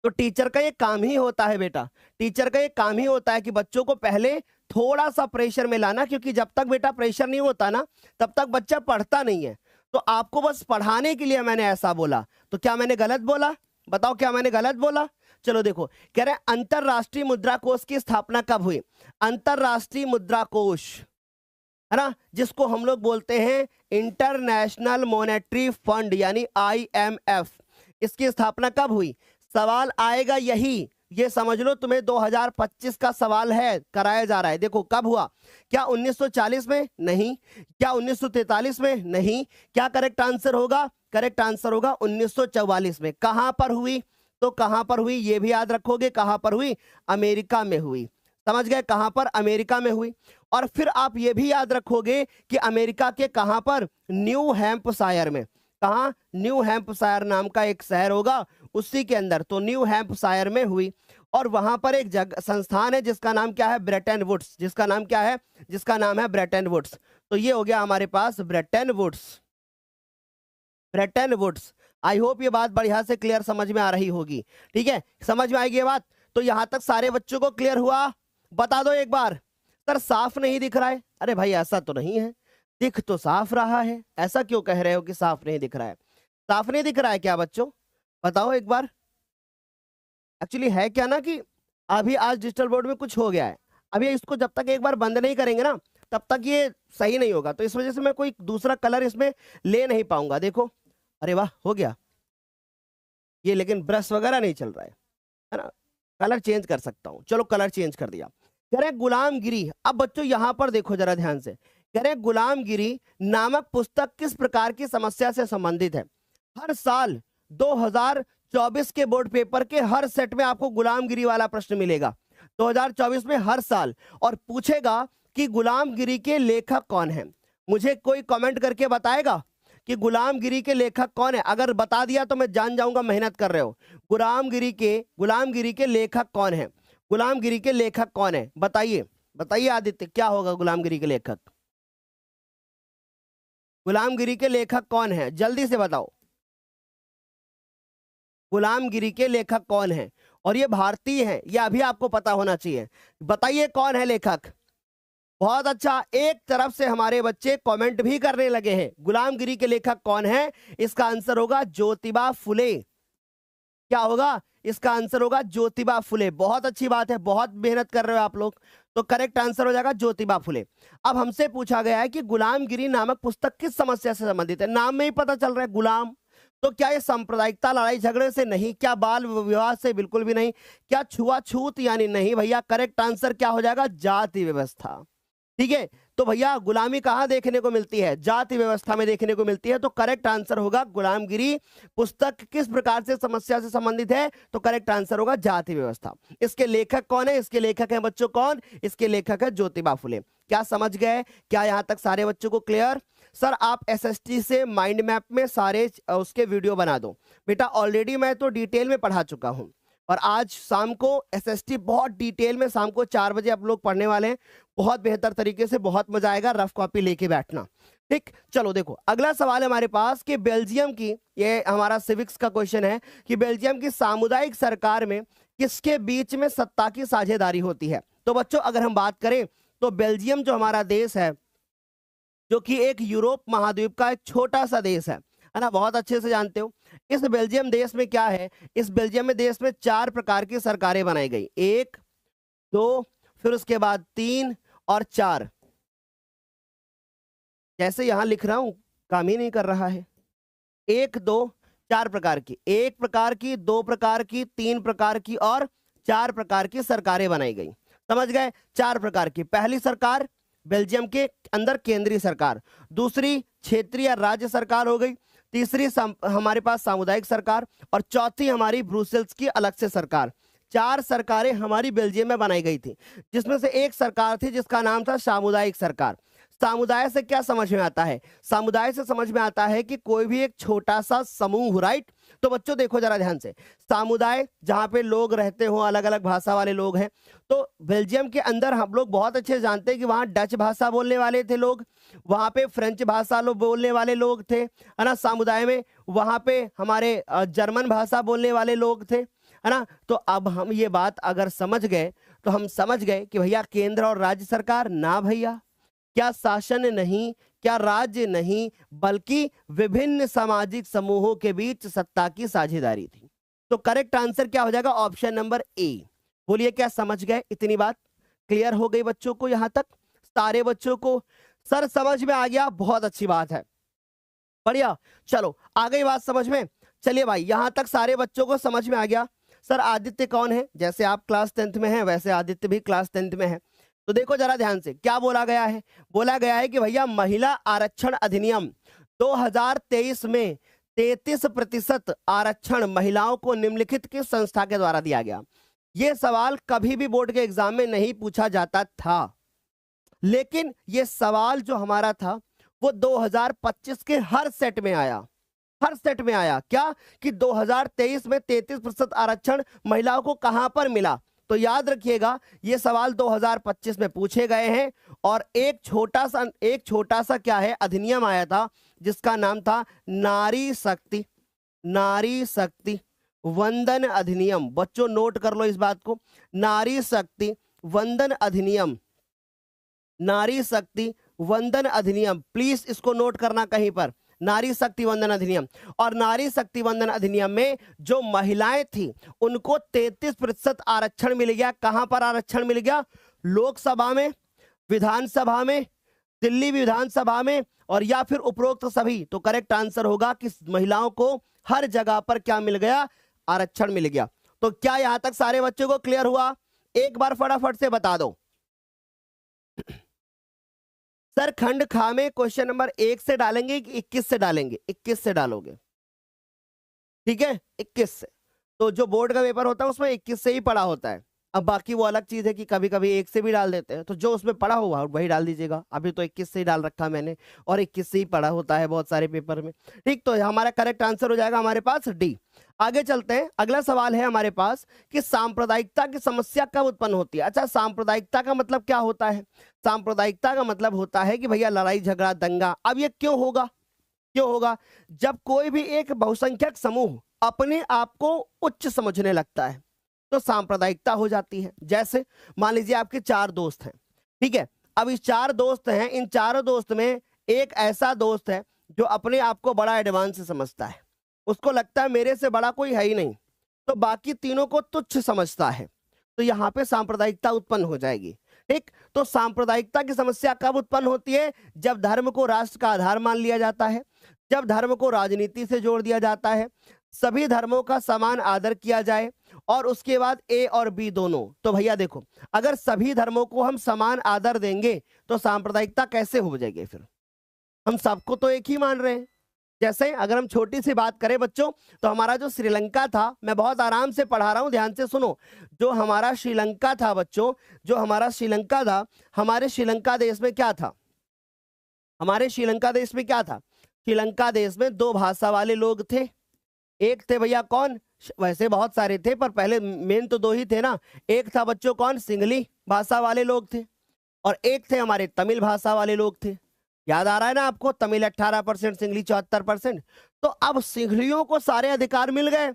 तो टीचर का ये काम ही होता है बेटा, टीचर का ये काम ही होता है कि बच्चों को पहले थोड़ा सा प्रेशर में लाना, क्योंकि जब तक बेटा प्रेशर नहीं होता ना तब तक बच्चा पढ़ता नहीं है। तो आपको बस पढ़ाने के लिए मैंने ऐसा बोला, तो क्या मैंने गलत बोला? बताओ क्या मैंने गलत बोला? चलो देखो, कह रहे अंतरराष्ट्रीय मुद्रा कोष की स्थापना कब हुई? अंतरराष्ट्रीय मुद्रा कोष है ना, जिसको हम लोग बोलते हैं इंटरनेशनल मॉनेटरी फंड यानी IMF, इसकी स्थापना कब हुई? सवाल आएगा यही, ये समझ लो तुम्हें 2025 का सवाल है, कराया जा रहा है। देखो कब हुआ? क्या 1940 में? नहीं। क्या 1943 में? नहीं। क्या करेक्ट आंसर होगा? करेक्ट आंसर होगा 1944 में। कहां पर हुई? तो कहां पर हुई ये भी याद रखोगे, कहां पर हुई? अमेरिका में हुई। समझ गए? कहां पर? अमेरिका में हुई। और फिर आप ये भी याद रखोगे कि अमेरिका के कहां पर? न्यू हैम्पशायर में। कहां? न्यू हैम्पशायर नाम का एक शहर होगा, उसी के अंदर। तो न्यू हैम्पशायर में हुई। और वहां पर एक संस्थान है जिसका नाम क्या है? Bretton Woods. जिसका नाम क्या है? जिसका नाम है ब्रेटन वुड्स। तो ये हो गया हमारे पास Bretton Woods. Bretton Woods. I hope ये बात बढ़िया से क्लियर समझ में आ रही होगी। ठीक है, समझ में आएगी ये बात? तो यहां तक सारे बच्चों को क्लियर हुआ? बता दो एक बार। सर साफ नहीं दिख रहा है। अरे भाई ऐसा तो नहीं है, दिख तो साफ रहा है। ऐसा क्यों कह रहे हो कि साफ नहीं दिख रहा है? साफ नहीं दिख रहा है क्या बच्चों? बताओ एक बार। एक्चुअली है क्या ना कि अभी आज डिजिटल बोर्ड में कुछ हो गया है, अभी इसको जब तक एक बार बंद नहीं करेंगे ना तब तक ये सही नहीं होगा। तो इस वजह से मैं कोई दूसरा कलर इसमें ले नहीं पाऊंगा। देखो, अरे वाह हो गया ये, लेकिन ब्रश वगैरह नहीं चल रहा है ना। कलर चेंज कर सकता हूं, चलो कलर चेंज कर दिया। कह रहे गुलामगिरी। अब बच्चों यहां पर देखो जरा ध्यान से, कह रहे गुलामगिरी नामक पुस्तक किस प्रकार की समस्या से संबंधित है? हर साल 2024 के बोर्ड पेपर के हर सेट में आपको गुलामगिरी वाला प्रश्न मिलेगा, 2024 में हर साल। और पूछेगा कि गुलामगिरी के लेखक कौन है। मुझे कोई कमेंट करके बताएगा कि गुलामगिरी के लेखक कौन है? अगर बता दिया तो मैं जान जाऊंगा मेहनत कर रहे हो। गुलामगिरी के लेखक कौन है? गुलामगिरी के लेखक कौन है? बताइए, बताइए आदित्य, क्या होगा गुलामगिरी के लेखक? गुलामगिरी के लेखक कौन है? जल्दी से बताओ, गुलामगिरी के लेखक कौन है? और ये भारतीय है, ये अभी आपको पता होना चाहिए। बताइए कौन है लेखक? बहुत अच्छा, एक तरफ से हमारे बच्चे कमेंट भी करने लगे हैं। गुलामगिरी के लेखक कौन है? इसका आंसर होगा ज्योतिबा फुले। क्या होगा? इसका आंसर होगा ज्योतिबा फुले। बहुत अच्छी बात है, बहुत मेहनत कर रहे हो आप लोग। तो करेक्ट आंसर हो जाएगा ज्योतिबा फुले। अब हमसे पूछा गया है कि गुलामगिरी नामक पुस्तक किस समस्या से संबंधित है? नाम में ही पता चल रहा है गुलाम। तो क्या ये सांप्रदायिकता, लड़ाई झगड़े से नहीं? क्या बाल विवाह से? बिल्कुल भी नहीं। क्या छुआछूत यानी? नहीं भैया। करेक्ट आंसर क्या हो जाएगा? जाति व्यवस्था। ठीक है, तो भैया गुलामी कहां देखने को मिलती है? जाति व्यवस्था में देखने को मिलती है। तो करेक्ट आंसर होगा गुलामगिरी पुस्तक किस प्रकार से समस्या से संबंधित है? तो करेक्ट आंसर होगा जाति व्यवस्था। इसके लेखक कौन है? इसके लेखक है बच्चों कौन? इसके लेखक है ज्योतिबा फुले। क्या समझ गए? क्या यहां तक सारे बच्चों को क्लियर? सर आप SST से माइंड मैप में सारे उसके वीडियो बना दो। बेटा ऑलरेडी मैं तो डिटेल में पढ़ा चुका हूं, और आज शाम को SST बहुत डिटेल में शाम को 4 बजे आप लोग पढ़ने वाले हैं। बहुत बेहतर तरीके से, बहुत मजा आएगा। रफ कॉपी लेके बैठना। ठीक, चलो देखो अगला सवाल है हमारे पास कि बेल्जियम की, ये हमारा सिविक्स का क्वेश्चन है कि बेल्जियम की सामुदायिक सरकार में किसके बीच में सत्ता की साझेदारी होती है? तो बच्चों अगर हम बात करें तो बेल्जियम जो हमारा देश है, जो कि एक यूरोप महाद्वीप का एक छोटा सा देश है ना, बहुत अच्छे से जानते हो। इस बेल्जियम देश में क्या है? इस बेल्जियम में देश में 4 प्रकार की सरकारें बनाई गई, 1, 2, फिर उसके बाद 3 और 4। जैसे यहां लिख रहा हूं काम ही नहीं कर रहा है। 1, 2, 4 प्रकार की, 1 प्रकार की, 2 प्रकार की, 3 प्रकार की और 4 प्रकार की सरकारें बनाई गई। समझ गए? 4 प्रकार की। पहली सरकार बेल्जियम के अंदर केंद्रीय सरकार, दूसरी क्षेत्रीय या राज्य सरकार हो गई, तीसरी हमारे पास सामुदायिक सरकार, और चौथी हमारी ब्रुसेल्स की अलग से सरकार। 4 सरकारें हमारी बेल्जियम में बनाई गई थी, जिसमें से एक सरकार थी जिसका नाम था सामुदायिक सरकार। समुदाय से क्या समझ में आता है? समुदाय से समझ में आता है कि कोई भी एक छोटा सा समूह, राइट? तो बच्चों देखो जरा ध्यान से, समुदाय जहां पे लोग रहते हो, अलग अलग भाषा वाले लोग हैं। तो बेल्जियम के अंदर हम लोग बहुत अच्छे जानते हैं कि वहां डच भाषा बोलने वाले थे लोग, वहां पे फ्रेंच भाषा लोग बोलने वाले लोग थे, है ना, समुदाय में। वहां पे हमारे जर्मन भाषा बोलने वाले लोग थे, है ना। तो अब हम ये बात अगर समझ गए तो हम समझ गए कि भैया केंद्र और राज्य सरकार ना भैया, क्या शासन नहीं, क्या राज्य नहीं, बल्कि विभिन्न सामाजिक समूहों के बीच सत्ता की साझेदारी थी। तो करेक्ट आंसर क्या हो जाएगा? Option number A. बोलिए क्या समझ गए? इतनी बात क्लियर हो गई बच्चों को? यहां तक सारे बच्चों को सर समझ में आ गया? बहुत अच्छी बात है, बढ़िया। चलो आ गई बात समझ में। चलिए भाई, यहां तक सारे बच्चों को समझ में आ गया। सर आदित्य कौन है? जैसे आप क्लास 10th में हैं वैसे आदित्य भी क्लास 10th में है। तो देखो जरा ध्यान से क्या बोला गया है। बोला गया है कि भैया महिला आरक्षण अधिनियम 2023 में 33% आरक्षण महिलाओं को निम्नलिखित किस संस्था के द्वारा दिया गया? यह सवाल कभी भी बोर्ड के एग्जाम में नहीं पूछा जाता था, लेकिन यह सवाल जो हमारा था वो 2025 के हर सेट में आया। हर सेट में आया क्या कि 2023 में 33% आरक्षण महिलाओं को कहां पर मिला? तो याद रखिएगा ये सवाल 2025 में पूछे गए हैं। और एक छोटा सा क्या है अधिनियम आया था जिसका नाम था नारी शक्ति वंदन अधिनियम। बच्चों नोट कर लो इस बात को, नारी शक्ति वंदन अधिनियम, नारी शक्ति वंदन अधिनियम। प्लीज इसको नोट करना कहीं पर, नारी शक्ति वंदन अधिनियम। और नारी शक्ति वंदन अधिनियम में जो महिलाएं थी उनको 33% आरक्षण मिल गया। कहां पर आरक्षण मिल गया? लोकसभा में, विधानसभा में, दिल्ली विधानसभा में, और या फिर उपरोक्त सभी। तो करेक्ट आंसर होगा कि महिलाओं को हर जगह पर क्या मिल गया? आरक्षण मिल गया। तो क्या यहां तक सारे बच्चों को क्लियर हुआ? एक बार फटाफट से बता दो। सर खंड खा में क्वेश्चन नंबर 1 से डालेंगे कि 21 से डालेंगे? 21 से डालोगे, ठीक है, 21 से। तो जो बोर्ड का पेपर होता है उसमें 21 से ही पढ़ा होता है। अब बाकी वो अलग चीज है कि कभी कभी 1 से भी डाल देते हैं, तो जो उसमें पढ़ा हुआ वही डाल दीजिएगा। अभी तो 21 से ही डाल रखा मैंने, और 21 से ही पढ़ा होता है बहुत सारे पेपर में, ठीक। तो हमारा करेक्ट आंसर हो जाएगा हमारे पास डी। आगे चलते हैं, अगला सवाल है हमारे पास कि सांप्रदायिकता की समस्या कब उत्पन्न होती है? अच्छा, सांप्रदायिकता का मतलब क्या होता है? सांप्रदायिकता का मतलब होता है कि भैया लड़ाई झगड़ा दंगा। अब ये क्यों होगा? क्यों होगा? जब कोई भी एक बहुसंख्यक समूह अपने आप को उच्च समझने लगता है तो सांप्रदायिकता हो जाती है। जैसे मान लीजिए आपके 4 दोस्त हैं, ठीक है। अब इस 4 दोस्त हैं, इन चारों दोस्त में एक ऐसा दोस्त है जो अपने आप को बड़ा एडवांस समझता है, उसको लगता है मेरे से बड़ा कोई है ही नहीं, तो बाकी तीनों को तुच्छ समझता है। तो यहां पे सांप्रदायिकता उत्पन्न हो जाएगी, ठीक। तो सांप्रदायिकता की समस्या कब उत्पन्न होती है? जब धर्म को राष्ट्र का आधार मान लिया जाता है, जब धर्म को राजनीति से जोड़ दिया जाता है, सभी धर्मों का समान आदर किया जाए, और उसके बाद ए और बी दोनों। तो भैया देखो, अगर सभी धर्मों को हम समान आदर देंगे तो सांप्रदायिकता कैसे हो जाएगी? फिर हम सबको तो एक ही मान रहे हैं। जैसे अगर हम छोटी सी बात करें बच्चों, तो हमारा जो श्रीलंका था, मैं बहुत आराम से पढ़ा रहा हूं, ध्यान से सुनो। जो हमारा श्रीलंका था बच्चों, जो हमारा श्रीलंका था, हमारे श्रीलंका देश में क्या था? हमारे श्रीलंका देश में क्या था? श्रीलंका देश में 2 भाषा वाले लोग थे। एक थे भैया कौन? वैसे बहुत सारे थे पर पहले मेन तो 2 ही थे ना। एक था बच्चों कौन? सिंगली भाषा वाले लोग थे, और एक थे हमारे तमिल भाषा वाले लोग थे। याद आ रहा है ना आपको? तमिल 18%, सिंगली 74%। तो अब सिंगलियों को सारे अधिकार मिल गए,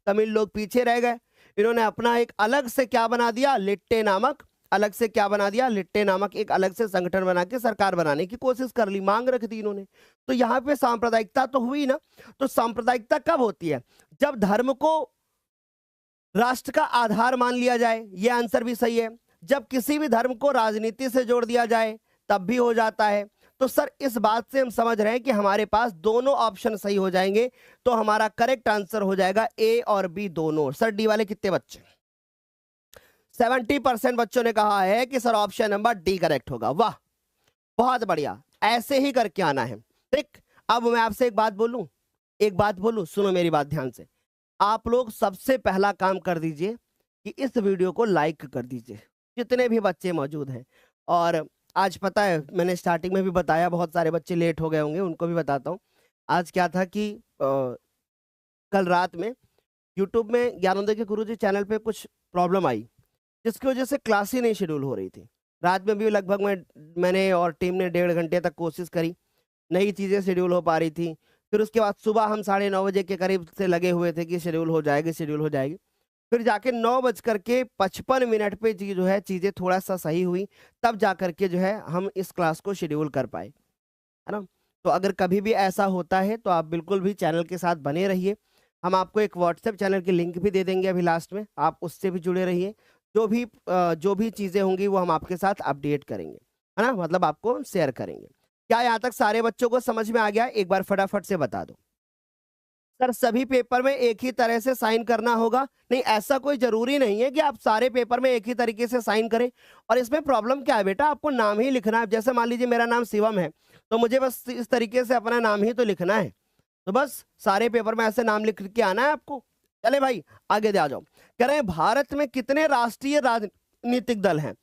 तमिल लोग पीछे रह गए। इन्होंने अपना एक अलग से क्या बना दिया? लिट्टे नामक, अलग से क्या बना दिया? लिट्टे नामक एक अलग से संगठन बना के सरकार बनाने की कोशिश कर ली, मांग रख दी इन्होंने। तो यहाँ पे सांप्रदायिकता तो हुई ना। तो सांप्रदायिकता कब होती है? जब धर्म को राष्ट्र का आधार मान लिया जाए, ये आंसर भी सही है। जब किसी भी धर्म को राजनीति से जोड़ दिया जाए तब भी हो जाता है। तो सर इस बात से हम समझ रहे हैं कि हमारे पास दोनों ऑप्शन सही हो जाएंगे, तो हमारा करेक्ट आंसर हो जाएगा ए और बी दोनों। सर डी वाले कितने बच्चे? 70% बच्चों ने कहा है कि sir option number D correct होगा। वाह, बहुत बढ़िया, ऐसे ही करके आना है, ठीक। अब मैं आपसे एक बात बोलूं, सुनो मेरी बात ध्यान से। आप लोग सबसे पहला काम कर दीजिए कि इस वीडियो को लाइक कर दीजिए, जितने भी बच्चे मौजूद हैं। और आज पता है, मैंने स्टार्टिंग में भी बताया, बहुत सारे बच्चे लेट हो गए होंगे, उनको भी बताता हूँ। आज क्या था कि कल रात में यूट्यूब में ज्ञानोदय के गुरुजी चैनल पे कुछ प्रॉब्लम आई, जिसकी वजह से क्लास ही नहीं शेड्यूल हो रही थी। रात में भी लगभग मैंने और टीम ने 1.5 घंटे तक कोशिश करी, नई चीज़ें शेड्यूल हो पा रही थी। फिर उसके बाद सुबह हम 9:30 बजे के करीब से लगे हुए थे कि शेड्यूल हो जाएगी। फिर जाके 9:55 पे जो है चीजें थोड़ा सा सही हुई, तब जा करके जो है हम इस क्लास को शेड्यूल कर पाए, है ना। तो अगर कभी भी ऐसा होता है तो आप बिल्कुल भी चैनल के साथ बने रहिए। हम आपको एक व्हाट्सएप चैनल की लिंक भी दे देंगे अभी लास्ट में, आप उससे भी जुड़े रहिए। जो भी चीज़ें होंगी वो हम आपके साथ अपडेट करेंगे, है ना, मतलब आपको शेयर करेंगे। क्या यहाँ तक सारे बच्चों को समझ में आ गया? एक बार फटाफट से बता दो। सर सभी पेपर में एक ही तरह से साइन करना होगा? नहीं, ऐसा कोई जरूरी नहीं है कि आप सारे पेपर में एक ही तरीके से साइन करें। और इसमें प्रॉब्लम क्या है बेटा, आपको नाम ही लिखना है। जैसे मान लीजिए मेरा नाम शिवम है, तो मुझे बस इस तरीके से अपना नाम ही तो लिखना है, तो बस सारे पेपर में ऐसे नाम लिख के आना है आपको। चले भाई आगे आ जाओ। कह रहे हैं भारत में कितने राष्ट्रीय राजनीतिक दल हैं?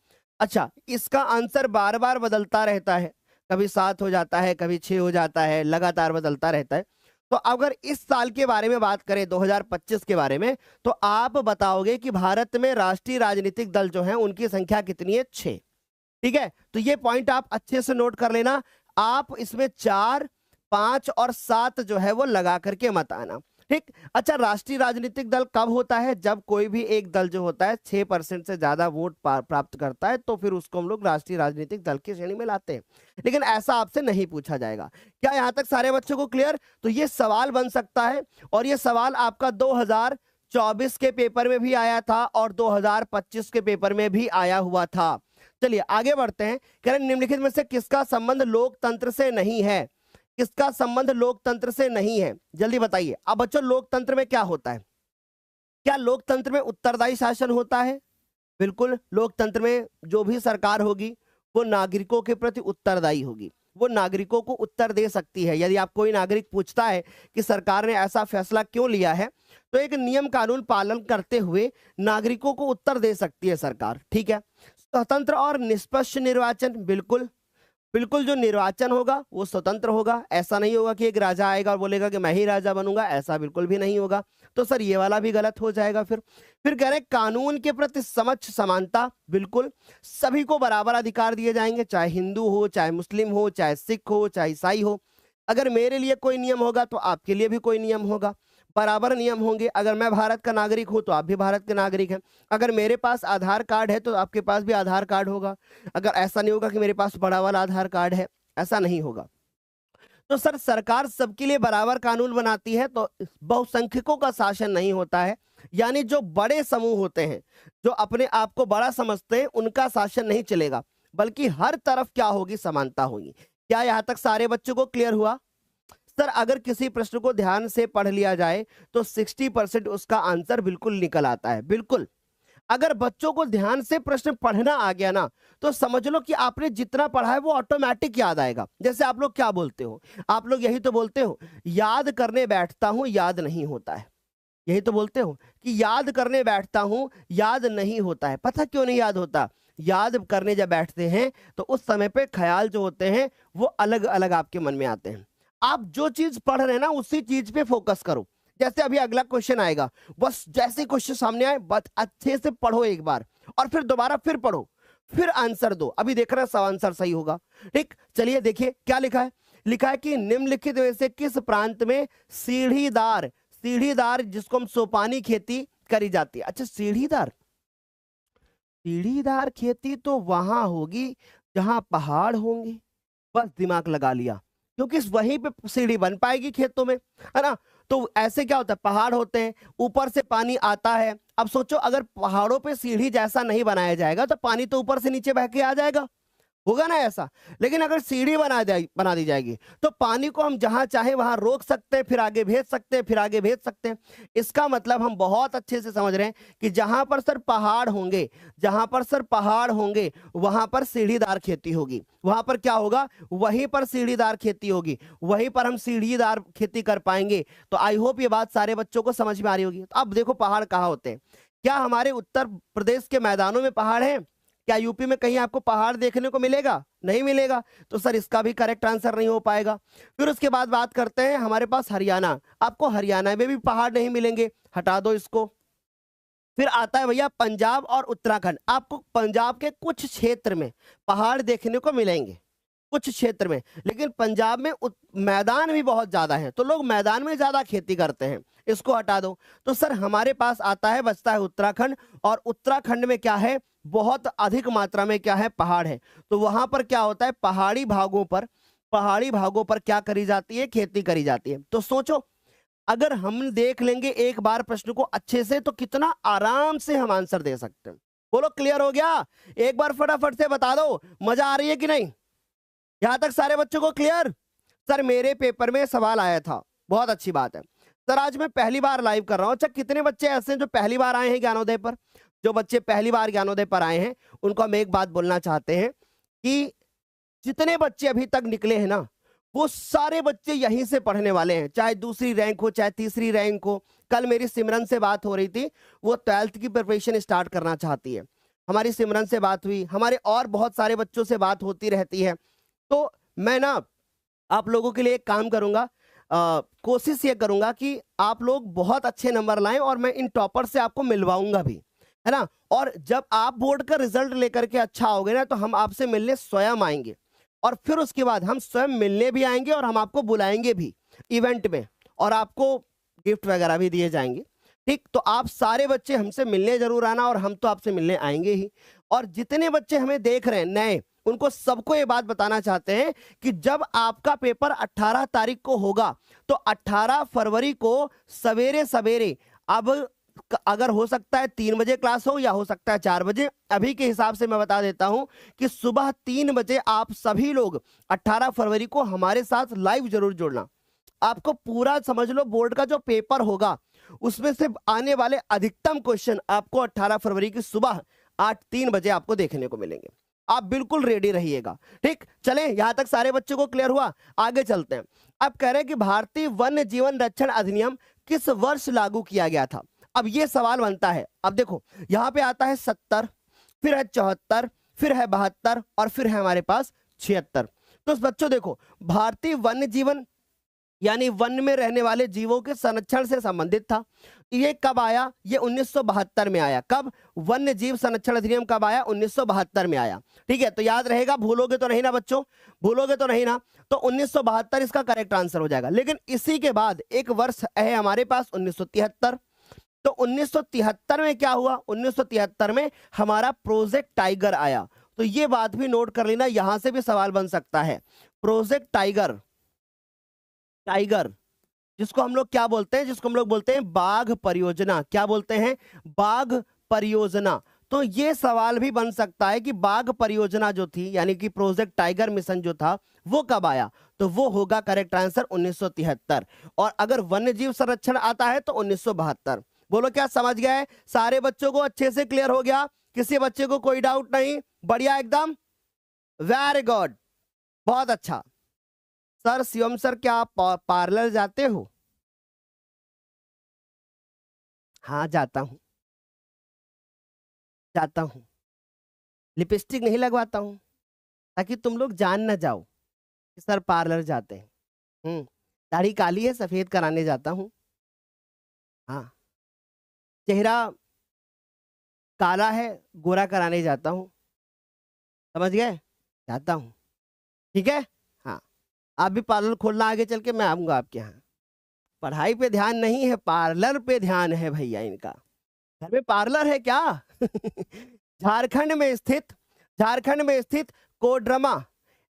अच्छा, इसका आंसर बार बार बदलता रहता है, कभी 7 हो जाता है, कभी 6 हो जाता है, लगातार बदलता रहता है। तो अगर इस साल के बारे में बात करें 2025 के बारे में, तो आप बताओगे कि भारत में राष्ट्रीय राजनीतिक दल जो हैं उनकी संख्या कितनी है? 6। ठीक है, तो ये पॉइंट आप अच्छे से नोट कर लेना। आप इसमें 4, 5 और 7 जो है वो लगा करके मत आना, ठीक। अच्छा, राष्ट्रीय राजनीतिक दल कब होता है? जब कोई भी एक दल जो होता है 6% से ज्यादा वोट प्राप्त करता है, तो फिर उसको हम लोग राष्ट्रीय राजनीतिक दल की श्रेणी में लाते हैं। लेकिन ऐसा आपसे नहीं पूछा जाएगा। क्या यहाँ तक सारे बच्चों को क्लियर? तो ये सवाल बन सकता है, और ये सवाल आपका 2024 के पेपर में भी आया था और 2025 के पेपर में भी आया हुआ था। चलिए आगे बढ़ते हैं। कह रहे निम्नलिखित में से किसका संबंध लोकतंत्र से नहीं है? किसका संबंध लोकतंत्र से नहीं है? जल्दी बताइए। अब बच्चों, लोकतंत्र में क्या होता है? क्या लोकतंत्र में उत्तरदायी शासन होता है? बिल्कुल, लोकतंत्र में जो भी सरकार होगी वो नागरिकों के प्रति उत्तरदायी होगी, वो नागरिकों को उत्तर दे सकती है। यदि आप कोई नागरिक पूछता है कि सरकार ने ऐसा फैसला क्यों लिया है, तो एक नियम कानून पालन करते हुए नागरिकों को उत्तर दे सकती है सरकार, ठीक है। स्वतंत्र और निष्पक्ष निर्वाचन, बिल्कुल बिल्कुल, जो निर्वाचन होगा वो स्वतंत्र होगा। ऐसा नहीं होगा कि एक राजा आएगा और बोलेगा कि मैं ही राजा बनूंगा, ऐसा बिल्कुल भी नहीं होगा। तो सर ये वाला भी गलत हो जाएगा। फिर कह रहे हैं कानून के प्रति समक्ष समानता, बिल्कुल सभी को बराबर अधिकार दिए जाएंगे, चाहे हिंदू हो, चाहे मुस्लिम हो, चाहे सिख हो, चाहे ईसाई हो। अगर मेरे लिए कोई नियम होगा तो आपके लिए भी कोई नियम होगा, बराबर नियम होंगे। अगर मैं भारत का नागरिक हूं तो आप भी भारत के नागरिक हैं। अगर मेरे पास आधार कार्ड है तो आपके पास भी आधार कार्ड होगा। अगर ऐसा नहीं होगा कि मेरे पास बड़ा वाला आधार कार्ड है, ऐसा नहीं होगा। तो सर सरकार सबके लिए बराबर कानून बनाती है, तो बहुसंख्यकों का शासन नहीं होता है। यानी जो बड़े समूह होते हैं, जो अपने आप को बड़ा समझते हैं, उनका शासन नहीं चलेगा, बल्कि हर तरफ क्या होगी? समानता होगी। क्या यहाँ तक सारे बच्चों को क्लियर हुआ? सर अगर किसी प्रश्न को ध्यान से पढ़ लिया जाए तो 60% उसका आंसर बिल्कुल निकल आता है। बिल्कुल, अगर बच्चों को ध्यान से प्रश्न पढ़ना आ गया ना, तो समझ लो कि आपने जितना पढ़ा है वो ऑटोमेटिक याद आएगा। जैसे आप लोग क्या बोलते हो? आप लोग यही तो बोलते हो, याद करने बैठता हूं याद नहीं होता है। यही तो बोलते हो कि याद करने बैठता हूं याद नहीं होता है। पता क्यों नहीं याद होता? याद करने जब बैठते हैं तो उस समय पे ख्याल जो होते हैं वो अलग अलग आपके मन में आते हैं। आप जो चीज पढ़ रहे हैं ना, उसी चीज पे फोकस करो। जैसे अभी अगला क्वेश्चन आएगा, बस जैसे क्वेश्चन सामने आए बस अच्छे से पढ़ो एक बार, और फिर दोबारा फिर पढ़ो, फिर आंसर दो। अभी देख रहे हैं सब आंसर सही होगा, ठीक। चलिए देखिए क्या लिखा है। लिखा है कि निम्नलिखित में से किस प्रांत में सीढ़ीदार सीढ़ीदार जिसको हम सोपानी खेती करी जाती है? अच्छा, सीढ़ीदार सीढ़ीदार खेती तो वहां होगी जहां पहाड़ होंगे। बस दिमाग लगा लिया, क्योंकि वहीं पे सीढ़ी बन पाएगी खेतों में, है ना। तो ऐसे क्या होता है, पहाड़ होते हैं, ऊपर से पानी आता है। अब सोचो अगर पहाड़ों पे सीढ़ी जैसा नहीं बनाया जाएगा तो पानी तो ऊपर से नीचे बह के आ जाएगा, होगा ना ऐसा। लेकिन अगर सीढ़ी बना दी जाएगी तो पानी को हम जहां चाहे वहां रोक सकते हैं, फिर आगे भेज सकते हैं, फिर आगे भेज सकते हैं। इसका मतलब हम बहुत अच्छे से समझ रहे हैं कि जहां पर सर पहाड़ होंगे, जहां पर सर पहाड़ होंगे वहां पर सीढ़ीदार खेती होगी। वहां पर क्या होगा? वहीं पर सीढ़ीदार खेती होगी, वहीं पर हम सीढ़ीदार खेती कर पाएंगे। तो आई होप ये बात सारे बच्चों को समझ में आ रही होगी। तो अब देखो पहाड़ कहाँ होते हैं। क्या हमारे उत्तर प्रदेश के मैदानों में पहाड़ है? क्या यूपी में कहीं आपको पहाड़ देखने को मिलेगा? नहीं मिलेगा। तो सर इसका भी करेक्ट आंसर नहीं हो पाएगा। फिर उसके बाद बात करते हैं हमारे पास हरियाणा। आपको हरियाणा में भी पहाड़ नहीं मिलेंगे, हटा दो इसको। फिर आता है भैया पंजाब और उत्तराखंड। आपको पंजाब के कुछ क्षेत्र में पहाड़ देखने को मिलेंगे, कुछ क्षेत्र में। लेकिन पंजाब में मैदान भी बहुत ज्यादा है, तो लोग मैदान में ज्यादा खेती करते हैं। इसको हटा दो। तो सर हमारे पास आता है, बचता है उत्तराखंड, और उत्तराखंड में क्या है, बहुत अधिक मात्रा में क्या है, पहाड़ है। तो वहां पर क्या होता है, पहाड़ी भागों पर क्या करी जाती है, खेती करी जाती है। तो सोचो अगर हम देख लेंगे एक बार प्रश्न को अच्छे से तो कितना आराम से हम आंसर दे सकते हैं। बोलो क्लियर हो गया? एक बार फटाफट से बता दो, मजा आ रही है कि नहीं? यहां तक सारे बच्चों को क्लियर? सर मेरे पेपर में सवाल आया था, बहुत अच्छी बात है। सर आज मैं पहली बार लाइव कर रहा हूं। अच्छा कितने बच्चे ऐसे हैं जो पहली बार आए हैं ज्ञानोदय पर? जो बच्चे पहली बार ज्ञानोदय पर आए हैं उनको हम एक बात बोलना चाहते हैं कि जितने बच्चे अभी तक निकले हैं ना, वो सारे बच्चे यहीं से पढ़ने वाले हैं, चाहे दूसरी रैंक हो चाहे तीसरी रैंक हो। कल मेरी सिमरन से बात हो रही थी, वो 12th की प्रिपरेशन स्टार्ट करना चाहती है। हमारी सिमरन से बात हुई, हमारे और बहुत सारे बच्चों से बात होती रहती है। तो मैं ना आप लोगों के लिए एक काम करूंगा, कोशिश ये करूंगा कि आप लोग बहुत अच्छे नंबर लाएं और मैं इन टॉपर से आपको मिलवाऊंगा भी, है ना। और जब आप बोर्ड का रिजल्ट लेकर के अच्छा आओगे ना, तो हम आपसे मिलने स्वयं आएंगे, और फिर उसके बाद हम स्वयं मिलने भी आएंगे और हम आपको बुलाएंगे भी इवेंट में, और आपको गिफ्ट वगैरह भी दिए जाएंगे। ठीक, तो आप सारे बच्चे हमसे मिलने जरूर आना, और हम तो आपसे मिलने आएंगे ही। और जितने बच्चे हमें देख रहे हैं नए, उनको सबको ये बात बताना चाहते हैं कि जब आपका पेपर 18 तारीख को होगा, तो 18 फरवरी को सवेरे सवेरे, अब अगर हो सकता है 3 बजे क्लास हो या हो सकता है 4 बजे, अभी के हिसाब से मैं बता देता हूं कि सुबह 3 बजे आप सभी लोग 18 फरवरी को हमारे साथ लाइव जरूर जुड़ना। आपको पूरा समझ लो, बोर्ड का जो पेपर होगा उसमें से आने वाले अधिकतम क्वेश्चन आपको 18 फरवरी की सुबह 3 बजे आपको देखने को मिलेंगे। आप बिल्कुल रेडी रहिएगा। ठीक, चलें, यहां तक सारे बच्चों को क्लियर हुआ? आगे चलते हैं। अब कह रहे हैं कि भारतीय वन्य जीवन रक्षण अधिनियम किस वर्ष लागू किया गया था? अब ये सवाल बनता है। अब देखो यहां पे आता है 70, फिर है 74, फिर है 72, और फिर है हमारे पास 76। तो बच्चों देखो, भारतीय वन्य जीवन यानी वन में रहने वाले जीवों के संरक्षण से संबंधित था। ये कब आया? ये 1972 में आया। कब? वन्य जीव संरक्षण अधिनियम कब आया? 1972 में आया। ठीक है, तो याद रहेगा, भूलोगे तो नहीं ना बच्चों, भूलोगे तो नहीं ना? तो 1972 इसका करेक्ट आंसर हो जाएगा। लेकिन इसी के बाद एक वर्ष है हमारे पास 1973। तो 1973 में क्या हुआ? 1973 में हमारा प्रोजेक्ट टाइगर आया। तो ये बात भी नोट कर लेना, यहां से भी सवाल बन सकता है। प्रोजेक्ट टाइगर, टाइगर जिसको हम लोग क्या बोलते हैं? जिसको हम लोग बोलते हैं बाघ परियोजना। क्या बोलते हैं? बाघ परियोजना। तो ये सवाल भी बन सकता है कि बाघ परियोजना जो थी, यानी कि प्रोजेक्ट टाइगर मिशन जो था, वो कब आया? तो वो होगा करेक्ट आंसर 1973। और अगर वन्य जीव संरक्षण आता है तो 1972। बोलो क्या समझ गए? सारे बच्चों को अच्छे से क्लियर हो गया? किसी बच्चे को कोई डाउट नहीं? बढ़िया एकदम, वेरी गुड, बहुत अच्छा। सर शिवम सर, क्या आप पार्लर जाते हो? हाँ जाता हूं, जाता हूं। लिपस्टिक नहीं लगवाता हूं ताकि तुम लोग जान ना जाओ कि सर पार्लर जाते हैं। दाढ़ी काली है, सफेद कराने जाता हूं। हाँ, चेहरा काला है, गोरा कराने जाता हूं। समझ गए? जाता हूं, ठीक है। हाँ, आप भी पार्लर खोलना, आगे चल के मैं आऊंगा आपके यहाँ। पढ़ाई पे ध्यान नहीं है, पार्लर पे ध्यान है भैया इनका। घर में पार्लर है क्या? झारखंड में स्थित कोडरमा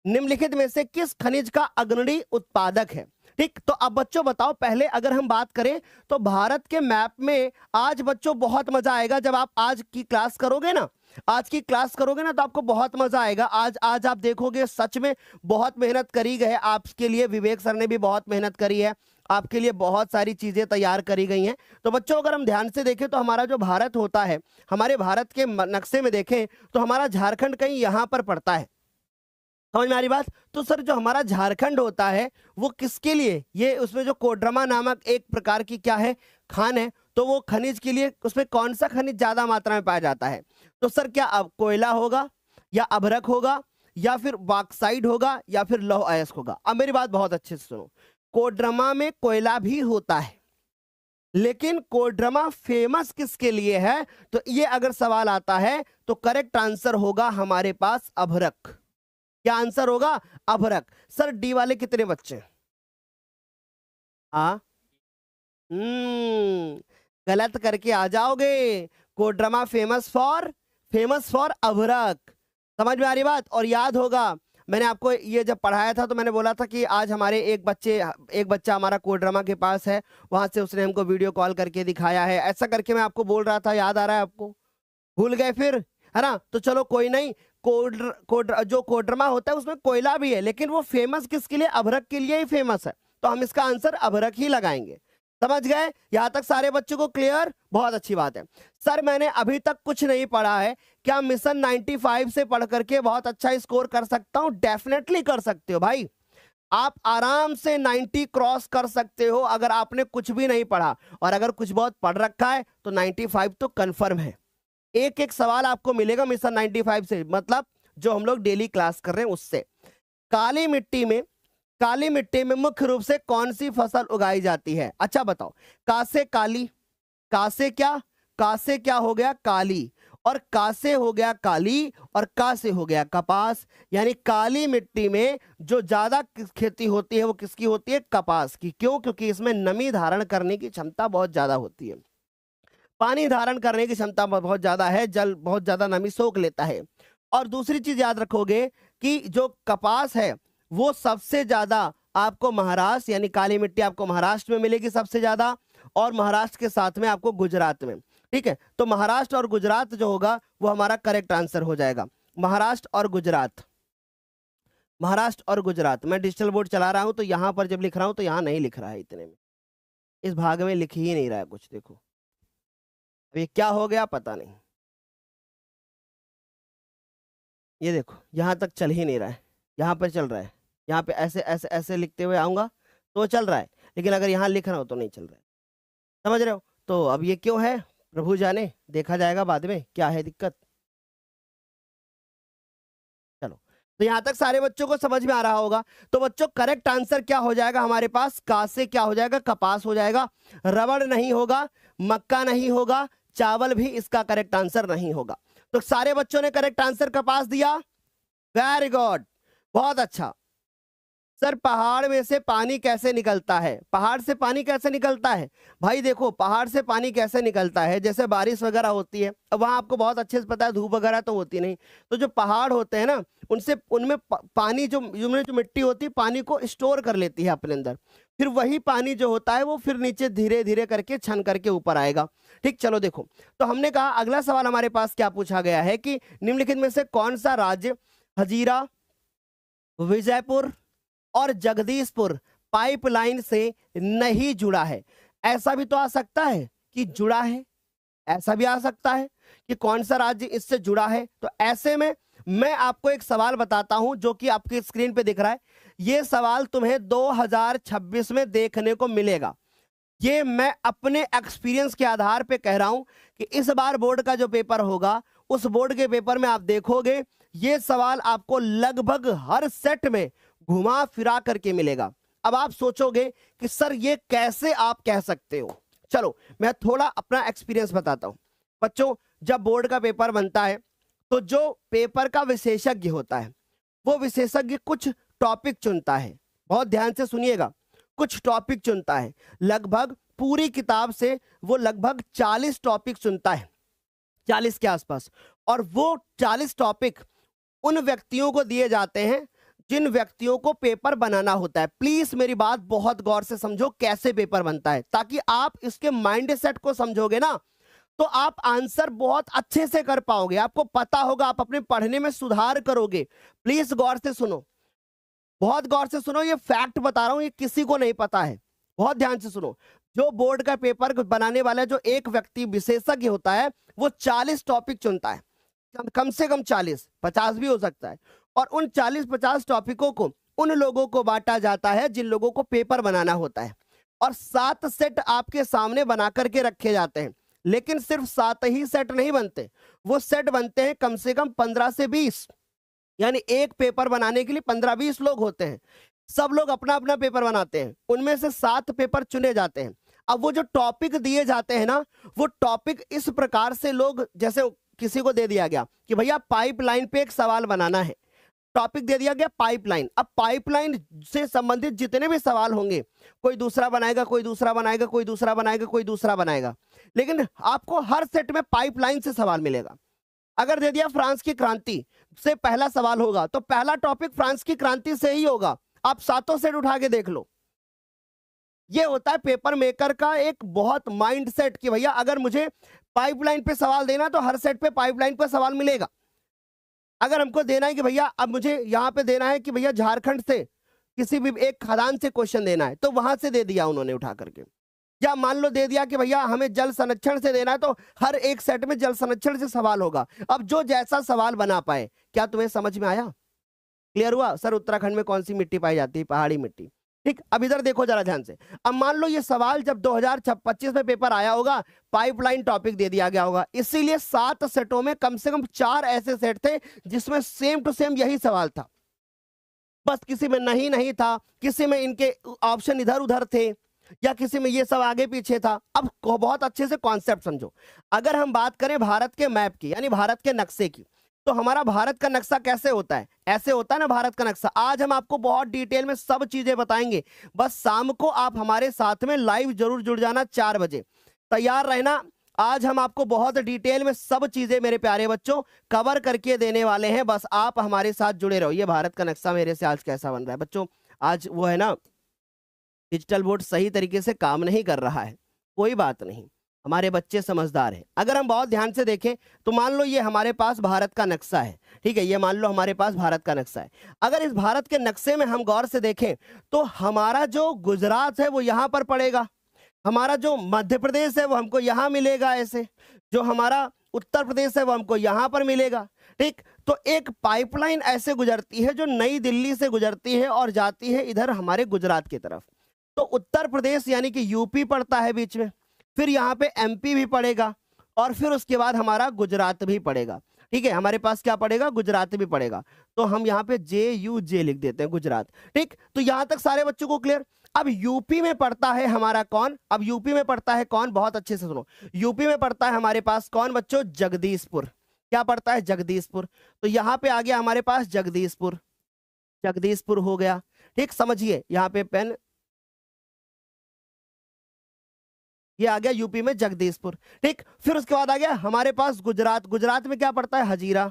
निम्नलिखित में से किस खनिज का अग्रणी उत्पादक है? ठीक, तो अब बच्चों बताओ, पहले अगर हम बात करें तो भारत के मैप में आज बच्चों बहुत मजा आएगा जब आप आज की क्लास करोगे ना। आज की क्लास करोगे ना तो आपको बहुत मजा आएगा। आज आप देखोगे सच में बहुत मेहनत करी गई है आपके लिए। विवेक सर ने भी बहुत मेहनत करी है, आपके लिए बहुत सारी चीजें तैयार करी गई हैं। तो बच्चों अगर हम ध्यान से देखें तो हमारा जो भारत होता है, हमारे भारत के नक्शे में देखें तो हमारा झारखंड कहीं यहां पर पड़ता है। समझ में आ रही बात? तो सर जो हमारा झारखंड होता है वो किसके लिए? ये उसमें जो कोडरमा नामक एक प्रकार की क्या है, खान है, तो वो खनिज के लिए उसमें कौन सा खनिज ज्यादा मात्रा में पाया जाता है? तो सर क्या अब कोयला होगा, या अभ्रक होगा, या फिर बॉक्साइट होगा, या फिर लौह अयस्क होगा? अब मेरी बात बहुत अच्छे से सुनो, कोडरमा में कोयला भी होता है, लेकिन कोडरमा फेमस किसके लिए है? तो ये अगर सवाल आता है तो करेक्ट आंसर होगा हमारे पास अभ्रक। क्या आंसर होगा? अभ्रक। सर डी वाले कितने बच्चे? हाँ, गलत करके आ जाओगे। कोडरमा फेमस फॉर अभ्रक। समझ में आ रही बात? और याद होगा मैंने आपको ये जब पढ़ाया था तो मैंने बोला था कि आज हमारे एक बच्चा हमारा कोडरमा के पास है, वहां से उसने हमको वीडियो कॉल करके दिखाया है, ऐसा करके मैं आपको बोल रहा था। याद आ रहा है आपको? भूल गए फिर, है ना? तो चलो कोई नहीं। जो कोडरमा होता है उसमें कोयला भी है, लेकिन वो फेमस किसके लिए? अभ्रक के लिए ही फेमस है। तो हम इसका आंसर अभ्रक ही लगाएंगे। समझ गए? यहां तक सारे बच्चों को क्लियर? बहुत अच्छी बात है। सर मैंने अभी तक कुछ नहीं पढ़ा है, क्या मिशन 95 से पढ़ करके बहुत अच्छा स्कोर कर सकता हूं? डेफिनेटली कर सकते हो भाई, आप आराम से 90 क्रॉस कर सकते हो अगर आपने कुछ भी नहीं पढ़ा। और अगर कुछ बहुत पढ़ रखा है तो 95 तो कंफर्म है। एक एक सवाल आपको मिलेगा मिशन 95 से, मतलब जो हम लोग डेली क्लास कर रहे हैं उससे। काली मिट्टी में मुख्य रूप से कौन सी फसल उगाई जाती है? अच्छा बताओ। का से काली, का से क्या हो गया? काली, और का से हो गया काली, और का से हो गया कपास। यानी काली मिट्टी में जो ज्यादा खेती होती है वो किसकी होती है? कपास की। क्यों? क्योंकि इसमें नमी धारण करने की क्षमता बहुत ज्यादा होती है, पानी धारण करने की क्षमता बहुत ज्यादा है, जल बहुत ज्यादा नमी सोख लेता है। और दूसरी चीज याद रखोगे कि जो कपास है वो सबसे ज्यादा आपको महाराष्ट्र, यानी काली मिट्टी आपको महाराष्ट्र में मिलेगी सबसे ज्यादा, और महाराष्ट्र के साथ में आपको गुजरात में। ठीक है, तो महाराष्ट्र और गुजरात जो होगा वो हमारा करेक्ट आंसर हो जाएगा। महाराष्ट्र और गुजरात, महाराष्ट्र और गुजरात। मैं डिजिटल बोर्ड चला रहा हूं तो यहां पर जब लिख रहा हूं तो यहां नहीं लिख रहा है, इतने में, इस भाग में लिख ही नहीं रहा है कुछ। देखो अब ये क्या हो गया पता नहीं, ये देखो यहां तक चल ही नहीं रहा है, यहां पर चल रहा है। यहाँ पे ऐसे ऐसे ऐसे लिखते हुए आऊंगा तो चल रहा है, लेकिन अगर यहाँ लिख रहा हूं तो नहीं चल रहा है। समझ रहे हो? तो अब ये क्यों है प्रभु जाने, देखा जाएगा बाद में क्या है दिक्कत। चलो, तो यहां तक सारे बच्चों को समझ में आ रहा होगा। तो बच्चों करेक्ट आंसर क्या हो जाएगा हमारे पास? का से क्या हो जाएगा? कपास हो जाएगा। रबड़ नहीं होगा, मक्का नहीं होगा, चावल भी इसका करेक्ट आंसर नहीं होगा। तो सारे बच्चों ने करेक्ट आंसर कपास दिया। वेरी गुड, बहुत अच्छा। सर पहाड़ में से पानी कैसे निकलता है? पहाड़ से पानी कैसे निकलता है? भाई देखो, पहाड़ से पानी कैसे निकलता है, जैसे बारिश वगैरह होती है, अब वहां आपको बहुत अच्छे से पता है धूप वगैरह तो होती नहीं, तो जो पहाड़ होते हैं ना उनमें पानी जो मिट्टी होती है पानी को स्टोर कर लेती है अपने अंदर, फिर वही पानी जो होता है वो फिर नीचे धीरे धीरे करके छन करके ऊपर आएगा। ठीक, चलो देखो, तो हमने कहा अगला सवाल हमारे पास क्या पूछा गया है कि निम्नलिखित में से कौन सा राज्य हजीरा, विजयपुर और जगदीशपुर पाइपलाइन से नहीं जुड़ा है? ऐसा भी तो आ सकता है कि जुड़ा है, ऐसा भी आ सकता है कि कौन सा राज्य इससे जुड़ा है। तो ऐसे में मैं आपको एक सवाल बताता हूं जो कि आपकी स्क्रीन पे दिख रहा है। यह सवाल तुम्हें 2026 में देखने को मिलेगा। ये मैं अपने एक्सपीरियंस के आधार पे कह रहा हूं कि इस बार बोर्ड का जो पेपर होगा उस बोर्ड के पेपर में आप देखोगे ये सवाल आपको लगभग हर सेट में घुमा फिरा करके मिलेगा। अब आप सोचोगे कि सर ये कैसे आप कह सकते हो? चलो मैं थोड़ा अपना एक्सपीरियंस बताता हूं। बच्चों, जब बोर्ड का पेपर बनता है तो जो पेपर का विशेषज्ञ होता है वो विशेषज्ञ कुछ टॉपिक चुनता है। बहुत ध्यान से सुनिएगा, कुछ टॉपिक चुनता है। लगभग पूरी किताब से वो लगभग 40 टॉपिक चुनता है, 40 के आसपास। और वो 40 टॉपिक उन व्यक्तियों को दिए जाते हैं जिन व्यक्तियों को पेपर बनाना होता है। प्लीज मेरी बात बहुत गौर से समझो कैसे पेपर बनता है, ताकि आप इसके माइंड सेट को समझोगे ना तो आप आंसर बहुत अच्छे से कर पाओगे, आपको पता होगा, आप अपने पढ़ने में सुधार करोगे। प्लीज गौर से सुनो, बहुत गौर से सुनो, ये फैक्ट बता रहा हूं, ये किसी को नहीं पता है। बहुत ध्यान से सुनो, जो बोर्ड का पेपर बनाने वाला जो एक व्यक्ति विशेषज्ञ होता है वो 40 टॉपिक चुनता है, कम से कम 40, 50 भी हो सकता है। और उन 40-50 टॉपिकों को उन लोगों को बांटा जाता है जिन लोगों को पेपर बनाना होता है। और 7 सेट आपके सामने बना करके रखे जाते हैं, लेकिन सिर्फ 7 ही सेट नहीं बनते, वो सेट बनते हैं कम से कम 15 से 20। यानी एक पेपर बनाने के लिए 15-20 लोग होते हैं, सब लोग अपना अपना पेपर बनाते हैं, उनमें से 7 पेपर चुने जाते हैं। अब वो जो टॉपिक दिए जाते हैं ना, वो टॉपिक इस प्रकार से लोग, जैसे किसी को दे दिया गया कि भैया पाइपलाइन पे एक सवाल बनाना है, टॉपिक दे दिया गया पाइपलाइन। अब पाइपलाइन से संबंधित जितने भी सवाल होंगे, कोई दूसरा बनाएगा, कोई दूसरा बनाएगा, कोई दूसरा बनाएगा, कोई दूसरा बनाएगा, लेकिन आपको हर सेट में पाइपलाइन से सवाल मिलेगा। अगर दे दिया फ्रांस की क्रांति से पहला सवाल होगा तो पहला टॉपिक फ्रांस की क्रांति से ही होगा। आप सातों सेट उठा के देख लो। ये होता है पेपर मेकर का एक बहुत माइंड सेट कि भैया अगर मुझे पाइपलाइन पे सवाल देना तो हर सेट पे पाइपलाइन पे सवाल मिलेगा। अगर हमको देना है कि भैया अब मुझे यहाँ पे देना है कि भैया झारखंड से किसी भी एक खदान से क्वेश्चन देना है तो वहां से दे दिया उन्होंने उठा करके। या मान लो दे दिया कि भैया हमें जल संरक्षण से देना है तो हर एक सेट में जल संरक्षण से सवाल होगा। अब जो जैसा सवाल बना पाए। क्या तुम्हें समझ में आया? क्लियर हुआ? सर उत्तराखंड में कौन सी मिट्टी पाई जाती है? पहाड़ी मिट्टी। ठीक, अब इधर देखो जरा ध्यान से। अब मान लो ये सवाल जब 2025 में पेपर आया होगा, पाइपलाइन टॉपिक दे दिया गया होगा, इसीलिए 7 सेटों में कम से कम 4 ऐसे सेट थे जिसमें सेम टू सेम यही सवाल था। बस किसी में नहीं था, किसी में इनके ऑप्शन इधर उधर थे, या किसी में ये सब आगे पीछे था। अब बहुत अच्छे से कॉन्सेप्ट समझो। अगर हम बात करें भारत के मैप की, यानी भारत के नक्शे की, तो हमारा भारत का नक्शा कैसे होता है? ऐसे होता है ना भारत का नक्शा। आज हम आपको बहुत डिटेल में सब चीजें बताएंगे। बस शाम को आप हमारे साथ में लाइव जरूर जुड़ जाना, 4 बजे तैयार रहना। आज हम आपको बहुत डिटेल में सब चीजें मेरे प्यारे बच्चों कवर करके देने वाले हैं। बस आप हमारे साथ जुड़े रहो। ये भारत का नक्शा मेरे से आज कैसा बन रहा है बच्चों? आज वो है ना, डिजिटल बोर्ड सही तरीके से काम नहीं कर रहा है, कोई बात नहीं, हमारे बच्चे समझदार हैं। अगर हम बहुत ध्यान से देखें तो मान लो ये हमारे पास भारत का नक्शा है, ठीक है, ये मान लो हमारे पास भारत का नक्शा है। अगर इस भारत के नक्शे में हम गौर से देखें तो हमारा जो गुजरात है वो यहाँ पर पड़ेगा, हमारा जो मध्य प्रदेश है वो हमको यहाँ मिलेगा, ऐसे जो हमारा उत्तर प्रदेश है वो हमको यहाँ पर मिलेगा। ठीक, तो एक पाइपलाइन ऐसे गुजरती है जो नई दिल्ली से गुजरती है और जाती है इधर हमारे गुजरात की तरफ। तो उत्तर प्रदेश यानी कि यूपी पड़ता है बीच में, फिर यहाँ पे एमपी भी पड़ेगा और फिर उसके बाद हमारा गुजरात भी पड़ेगा। ठीक है, हमारे पास क्या पड़ेगा? गुजरात भी पड़ेगा। तो हम यहाँ पे JUJ लिख देते हैं, गुजरात। ठीक, तो यहाँ तक सारे बच्चों को क्लियर। अब यूपी में पड़ता है हमारा कौन? अब यूपी में पड़ता है कौन? बहुत अच्छे से सुनो। यूपी में पड़ता है हमारे पास कौन बच्चों? जगदीशपुर। क्या पड़ता है? जगदीशपुर। तो यहाँ पे आ गया हमारे पास जगदीशपुर, जगदीशपुर हो गया। ठीक, समझिए यहाँ पे पेन, ये आ गया यूपी में जगदीशपुर। ठीक, फिर उसके बाद आ गया हमारे पास गुजरात। गुजरात में क्या पड़ता है? हजीरा,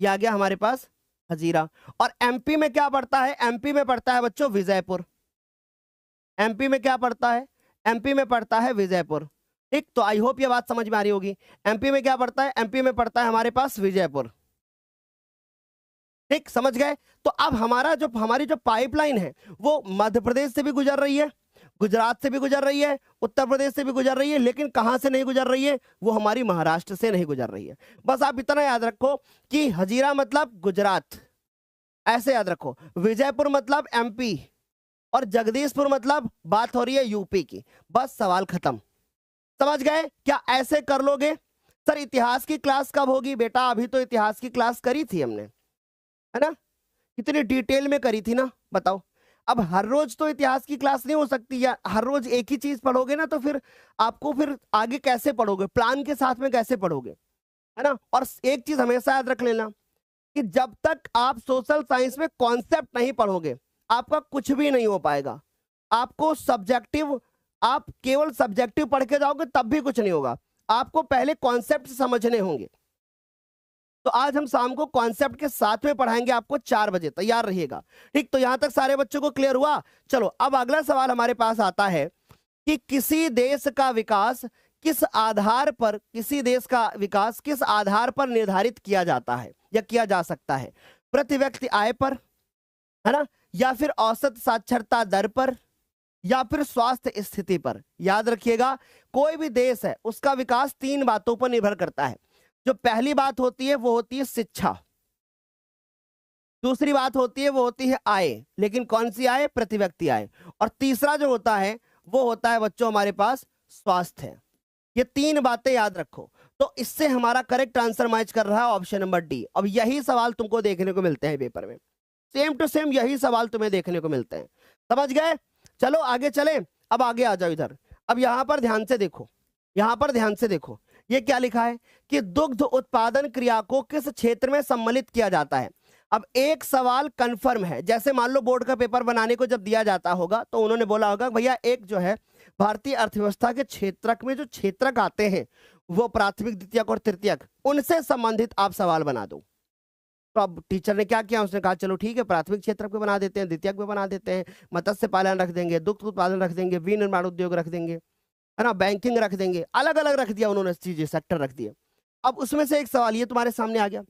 ये आ गया हमारे पास हजीरा। और एमपी में क्या पड़ता है? एमपी में पड़ता है बच्चों विजयपुर। एमपी में क्या पड़ता है? एमपी में पड़ता है विजयपुर। ठीक, तो आई होप ये बात समझ में आ रही होगी। एमपी में क्या पड़ता है? एमपी में पड़ता है हमारे पास विजयपुर। ठीक, समझ गए? तो अब हमारी जो पाइपलाइन है वो मध्य प्रदेश से भी गुजर रही है, गुजरात से भी गुजर रही है, उत्तर प्रदेश से भी गुजर रही है, लेकिन कहां से नहीं गुजर रही है? वो हमारी महाराष्ट्र से नहीं गुजर रही है। बस आप इतना याद रखो कि हजीरा मतलब गुजरात, ऐसे याद रखो। विजयपुर मतलब एमपी और जगदीशपुर मतलब बात हो रही है यूपी की। बस सवाल खत्म। समझ गए? क्या ऐसे कर लोगे? सर इतिहास की क्लास कब होगी? बेटा अभी तो इतिहास की क्लास करी थी हमने, है ना, कितनी डिटेल में करी थी ना, बताओ। अब हर रोज तो इतिहास की क्लास नहीं हो सकती, या हर रोज एक ही चीज पढ़ोगे ना तो फिर आपको फिर आगे कैसे पढ़ोगे? प्लान के साथ में कैसे पढ़ोगे, है ना। और एक चीज हमेशा याद रख लेना कि जब तक आप सोशल साइंस में कॉन्सेप्ट नहीं पढ़ोगे आपका कुछ भी नहीं हो पाएगा। आपको सब्जेक्टिव, आप केवल सब्जेक्टिव पढ़ के जाओगे तब भी कुछ नहीं होगा, आपको पहले कॉन्सेप्ट समझने होंगे। तो आज हम शाम को कॉन्सेप्ट के साथ में पढ़ाएंगे आपको 4 बजे, तैयार रहिएगा। ठीक, तो यहां तक सारे बच्चों को क्लियर हुआ? चलो अब अगला सवाल हमारे पास आता है कि किसी देश का विकास किस आधार पर, किसी देश का विकास किस आधार पर निर्धारित किया जाता है या किया जा सकता है? प्रति व्यक्ति आय पर, है ना, या फिर औसत साक्षरता दर पर, या फिर स्वास्थ्य स्थिति पर। याद रखिएगा कोई भी देश है उसका विकास 3 बातों पर निर्भर करता है। जो पहली बात होती है वो होती है शिक्षा, दूसरी बात होती है वो होती है आय, लेकिन कौन सी आय? प्रति व्यक्ति आय। और तीसरा जो होता है वो होता है बच्चों हमारे पास स्वास्थ्य है। ये 3 बातें याद रखो। तो इससे हमारा करेक्ट आंसर मैच कर रहा है ऑप्शन नंबर डी। अब यही सवाल तुमको देखने को मिलते हैं पेपर में, सेम टू सेम यही सवाल तुम्हें देखने को मिलते हैं। समझ गए? चलो आगे चले। अब आगे आ जाओ इधर। अब यहां पर ध्यान से देखो, यहां पर ध्यान से देखो। ये क्या लिखा है कि दुग्ध उत्पादन क्रिया को किस क्षेत्र में सम्मिलित किया जाता है। अब एक सवाल कंफर्म है, जैसे मान लो बोर्ड का पेपर बनाने को जब दिया जाता होगा तो उन्होंने बोला होगा भैया एक जो है भारतीय अर्थव्यवस्था के क्षेत्रक में जो क्षेत्रक आते हैं वो प्राथमिक, द्वितीयक और तृतीयक, उनसे संबंधित आप सवाल बना दो। तो अब टीचर ने क्या किया, उसने कहा चलो ठीक है प्राथमिक क्षेत्र पे बना देते हैं, द्वितीयक पे बना देते हैं, मत्स्य पालन रख देंगे, दुग्ध उत्पादन रख देंगे, विनिर्माण उद्योग रख देंगे, है ना, बैंकिंग रख देंगे, अलग अलग रख दिया उन्होंने, चीजें सेक्टर रख दिए। अब उसमें से एक सवाल ये तुम्हारे सामने आ गया,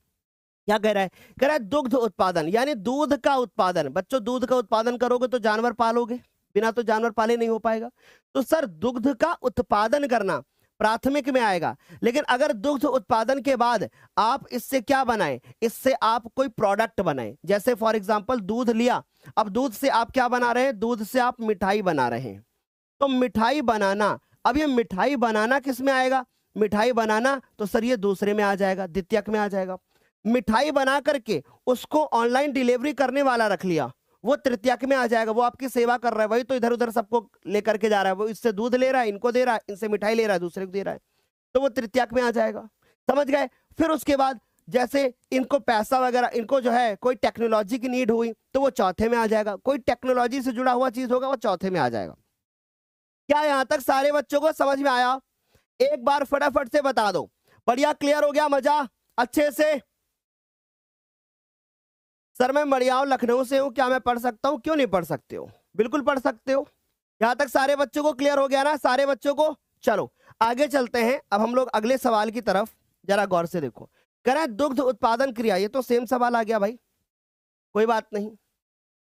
क्या कह रहा है, कह रहा है दुग्ध उत्पादन यानी दूध का उत्पादन। बच्चों दूध का उत्पादन करोगे तो जानवर पालोगे, बिना तो जानवर पाले नहीं हो पाएगा। तो सर दुग्ध का उत्पादन करना प्राथमिक में आएगा, लेकिन अगर दुग्ध उत्पादन के बाद आप इससे क्या बनाए, इससे आप कोई प्रोडक्ट बनाए, जैसे फॉर एग्जांपल दूध लिया, अब दूध से आप क्या बना रहे हैं, दूध से आप मिठाई बना रहे हैं। तो मिठाई बनाना, अब ये मिठाई बनाना किस में आएगा, मिठाई बनाना तो सर ये दूसरे में आ जाएगा, द्वितीयक में आ जाएगा। मिठाई बना करके उसको ऑनलाइन डिलीवरी करने वाला रख लिया, वो तृतीयक में आ जाएगा, वो आपकी सेवा कर रहा है, वही तो इधर उधर सबको लेकर के जा रहा है, वो इससे दूध ले रहा है, इनको दे रहा है, इनसे मिठाई ले रहा है, दूसरे को दे रहा है, तो वो तृतीयक में आ जाएगा। समझ गए। फिर उसके बाद जैसे इनको पैसा वगैरह, इनको जो है कोई टेक्नोलॉजी की नीड हुई तो वो चौथे में आ जाएगा, कोई टेक्नोलॉजी से जुड़ा हुआ चीज होगा वो चौथे में आ जाएगा। क्या यहां तक सारे बच्चों को समझ में आया? एक बार फटाफट से बता दो। बढ़िया, क्लियर हो गया, मजा अच्छे से। सर मैं मड़ियाव लखनऊ से हूं, क्या मैं पढ़ सकता हूं? क्यों नहीं पढ़ सकते हो, बिल्कुल पढ़ सकते हो। यहां तक सारे बच्चों को क्लियर हो गया ना, सारे बच्चों को? चलो आगे चलते हैं, अब हम लोग अगले सवाल की तरफ जरा गौर से देखो। कह रहे हैं दुग्ध उत्पादन क्रिया, ये तो सेम सवाल आ गया भाई, कोई बात नहीं,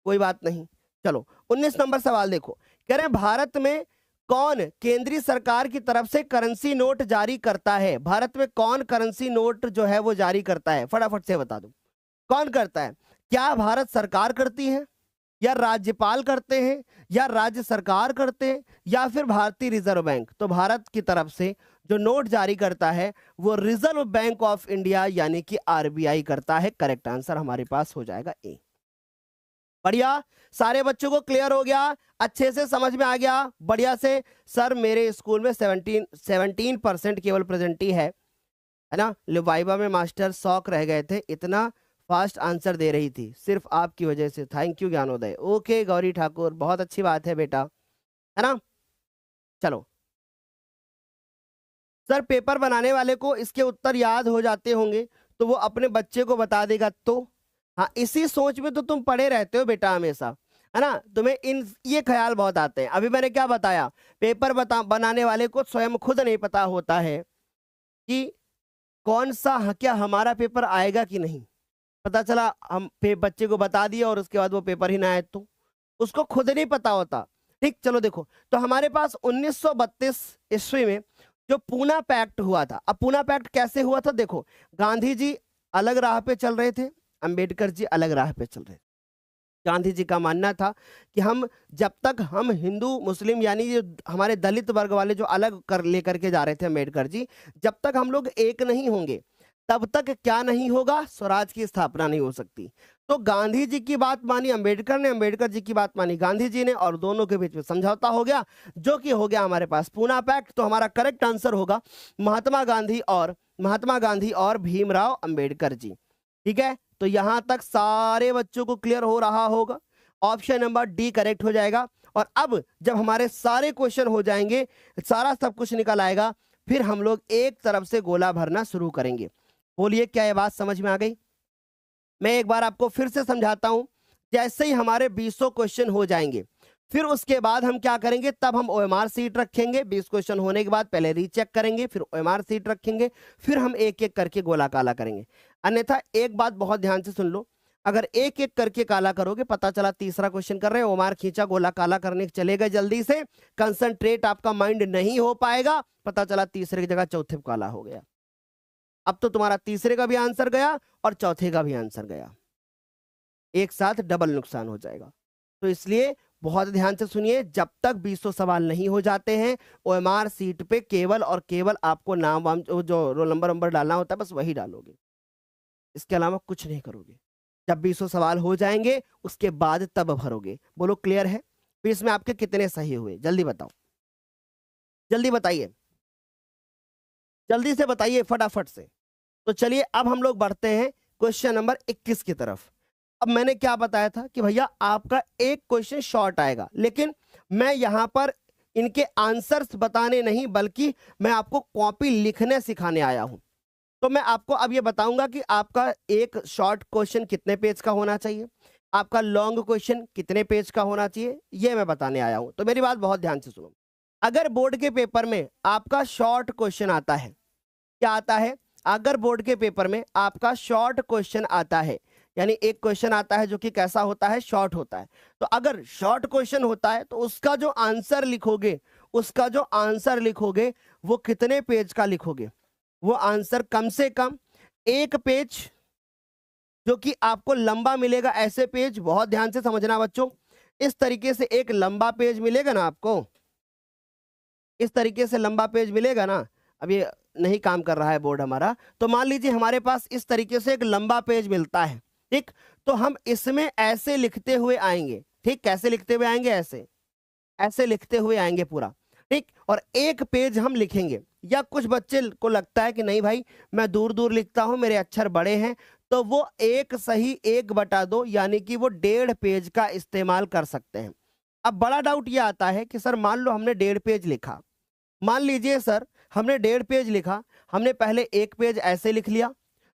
कोई बात नहीं। चलो 19 नंबर सवाल देखो। कह रहे हैं भारत में कौन केंद्रीय सरकार की तरफ से करेंसी नोट जारी करता है? भारत में कौन करेंसी नोट जो है वो जारी करता है? फटाफट से बता दो, कौन करता है? क्या भारत सरकार करती है, या राज्यपाल करते हैं, या राज्य सरकार करते हैं, या फिर भारतीय रिजर्व बैंक? तो भारत की तरफ से जो नोट जारी करता है वो रिजर्व बैंक ऑफ इंडिया यानी कि आरबीआई करता है। करेक्ट आंसर हमारे पास हो जाएगा ए। बढ़िया, सारे बच्चों को क्लियर हो गया, अच्छे से समझ में आ गया, बढ़िया से। सर मेरे स्कूल में 17% केवल प्रेजेंट ही है ना, वाइवा में मास्टर शौक रह गए थे, इतना फास्ट आंसर दे रही थी सिर्फ आपकी वजह से। Thank you Gyanoday. Okay Gauri Thakur, बहुत अच्छी बात है बेटा, है ना। चलो सर पेपर बनाने वाले को इसके उत्तर याद हो जाते होंगे तो वो अपने बच्चे को बता देगा, तो हाँ इसी सोच में तो तुम पढ़े रहते हो बेटा हमेशा, है ना, तुम्हें इन ये ख्याल बहुत आते हैं। अभी मैंने क्या बताया, पेपर बनाने वाले को स्वयं खुद नहीं पता होता है कि कौन सा, क्या हमारा पेपर आएगा कि नहीं। पता चला हम बच्चे को बता दिया और उसके बाद वो पेपर ही ना आए तो उसको खुद नहीं पता होता। ठीक, चलो देखो, तो हमारे पास 1932 ईस्वी में जो पूना पैक्ट हुआ था। अब पूना पैक्ट कैसे हुआ था, देखो गांधी जी अलग राह पे चल रहे थे, अंबेडकर जी अलग राह पे चल रहे थे। गांधी जी का मानना था कि हम जब तक हम हिंदू मुस्लिम यानी जो हमारे दलित वर्ग वाले जो अलग कर लेकर के जा रहे थे अंबेडकर जी, जब तक हम लोग एक नहीं होंगे तब तक क्या नहीं होगा, स्वराज की स्थापना नहीं हो सकती। तो गांधी जी की बात मानी अंबेडकर ने, अंबेडकर जी की बात मानी गांधी जी ने, और दोनों के बीच में समझौता हो गया जो कि हो गया हमारे पास पूना पैक्ट। तो हमारा करेक्ट आंसर होगा महात्मा गांधी और भीमराव अंबेडकर जी। ठीक है, तो यहां तक सारे बच्चों को क्लियर हो रहा होगा। ऑप्शन नंबर डी करेक्ट हो जाएगा। और अब जब हमारे सारे क्वेश्चन हो जाएंगे, सारा सब कुछ निकल आएगा, फिर हम लोग एक तरफ से गोला भरना शुरू करेंगे। बोलिए क्या ये बात समझ में आ गई? मैं एक बार आपको फिर से समझाता हूं। जैसे ही हमारे 200 क्वेश्चन हो जाएंगे, फिर उसके बाद हम क्या करेंगे, तब हम ओएमआर सीट रखेंगे। 20 क्वेश्चन होने के बाद पहले रीचेक करेंगे, फिर ओएमआर सीट रखेंगे, फिर हम एक एक करके गोला काला करेंगे। अन्यथा एक बात बहुत ध्यान से सुन लो, अगर एक एक करके काला करोगे, पता चला तीसरा क्वेश्चन कर रहे हैं, ओएमआर खींचा, गोला काला करने चले गए जल्दी से, कंसंट्रेट आपका माइंड नहीं हो पाएगा, पता चला तीसरे की जगह चौथे काला हो गया। अब तो तुम्हारा तीसरे का भी आंसर गया और चौथे का भी आंसर गया, एक साथ डबल नुकसान हो जाएगा। तो इसलिए बहुत ध्यान से सुनिए, जब तक 200 सवाल नहीं हो जाते हैं, ओएमआर सीट पे केवल और केवल आपको नाम वाम जो रोल नंबर डालना होता है बस वही डालोगे, इसके अलावा कुछ नहीं करोगे। जब 200 सवाल हो जाएंगे उसके बाद तब भरोगे। बोलो क्लियर है? फिर इसमें आपके कितने सही हुए, जल्दी बताओ, जल्दी बताइए। जल्दी से बताइए फटाफट से। तो चलिए अब हम लोग बढ़ते हैं क्वेश्चन नंबर 21 की तरफ। अब मैंने क्या बताया था कि भैया आपका एक क्वेश्चन शॉर्ट आएगा, लेकिन मैं यहां पर इनके आंसर्स बताने नहीं बल्कि मैं आपको कॉपी लिखने सिखाने आया हूं। तो मैं आपको अब ये बताऊंगा कि आपका एक शॉर्ट क्वेश्चन कितने पेज का होना चाहिए, आपका लॉन्ग क्वेश्चन कितने पेज का होना चाहिए, ये मैं बताने आया हूं। तो मेरी बात बहुत ध्यान से सुनो। अगर बोर्ड के पेपर में आपका शॉर्ट क्वेश्चन आता है, क्या आता है, अगर बोर्ड के पेपर में आपका शॉर्ट क्वेश्चन आता है, यानी एक क्वेश्चन आता है जो कि कैसा होता है, शॉर्ट होता है। तो अगर शॉर्ट क्वेश्चन होता है तो उसका जो आंसर लिखोगे, उसका जो आंसर लिखोगे वो कितने पेज का लिखोगे, वो आंसर कम से कम एक पेज, जो कि आपको लंबा मिलेगा। ऐसे पेज बहुत ध्यान से समझना बच्चों, इस तरीके से एक लंबा पेज मिलेगा ना आपको, इस तरीके से लंबा पेज मिलेगा ना। अब ये नहीं काम कर रहा है बोर्ड हमारा, तो मान लीजिए हमारे पास इस तरीके से एक लंबा पेज मिलता है, ठीक। तो हम इसमें ऐसे लिखते हुए आएंगे, ठीक, कैसे लिखते हुए आएंगे, ऐसे ऐसे लिखते हुए आएंगे पूरा, ठीक। और एक पेज हम लिखेंगे। या कुछ बच्चे को लगता है कि नहीं भाई मैं दूर दूर लिखता हूं, मेरे अक्षर बड़े हैं, तो वो एक सही 1/2 यानी कि वो 1.5 पेज का इस्तेमाल कर सकते हैं। अब बड़ा डाउट ये आता है कि सर मान लो हमने 1.5 पेज लिखा, मान लीजिए सर हमने 1.5 पेज लिखा, हमने पहले एक पेज ऐसे लिख लिया,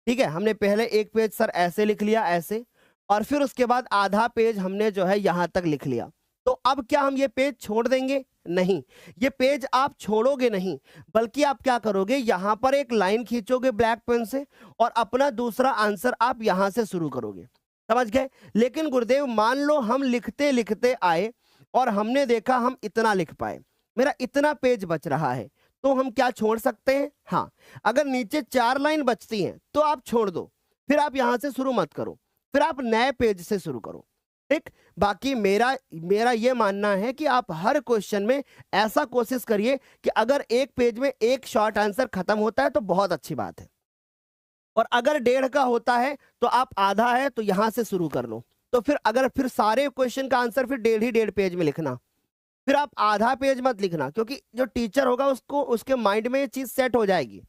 ठीक है, हमने पहले एक पेज सर ऐसे लिख लिया, ऐसे, और फिर उसके बाद आधा पेज हमने जो है यहां तक लिख लिया। तो अब क्या हम ये पेज छोड़ देंगे? नहीं, ये पेज आप छोड़ोगे नहीं, बल्कि आप क्या करोगे, यहां पर एक लाइन खींचोगे ब्लैक पेन से और अपना दूसरा आंसर आप यहां से शुरू करोगे। समझ गए? लेकिन गुरुदेव मान लो हम लिखते लिखते आए और हमने देखा हम इतना लिख पाए, मेरा इतना पेज बच रहा है, तो हम क्या छोड़ सकते हैं? हाँ, अगर नीचे 4 लाइन बचती हैं तो आप छोड़ दो, फिर आप यहां से शुरू मत करो, फिर आप नए पेज से शुरू करो, ठीक। बाकी मेरा मेरा ये मानना है कि आप हर क्वेश्चन में ऐसा कोशिश करिए कि अगर एक पेज में एक शॉर्ट आंसर खत्म होता है तो बहुत अच्छी बात है, और अगर 1.5 का होता है तो आप आधा है तो यहां से शुरू कर लो। तो फिर अगर फिर सारे क्वेश्चन का आंसर फिर 1.5 पेज में लिखना, फिर आप आधा पेज मत लिखना, क्योंकि जो टीचर होगा उसको उसके माइंड में ये चीज सेट हो जाएगी,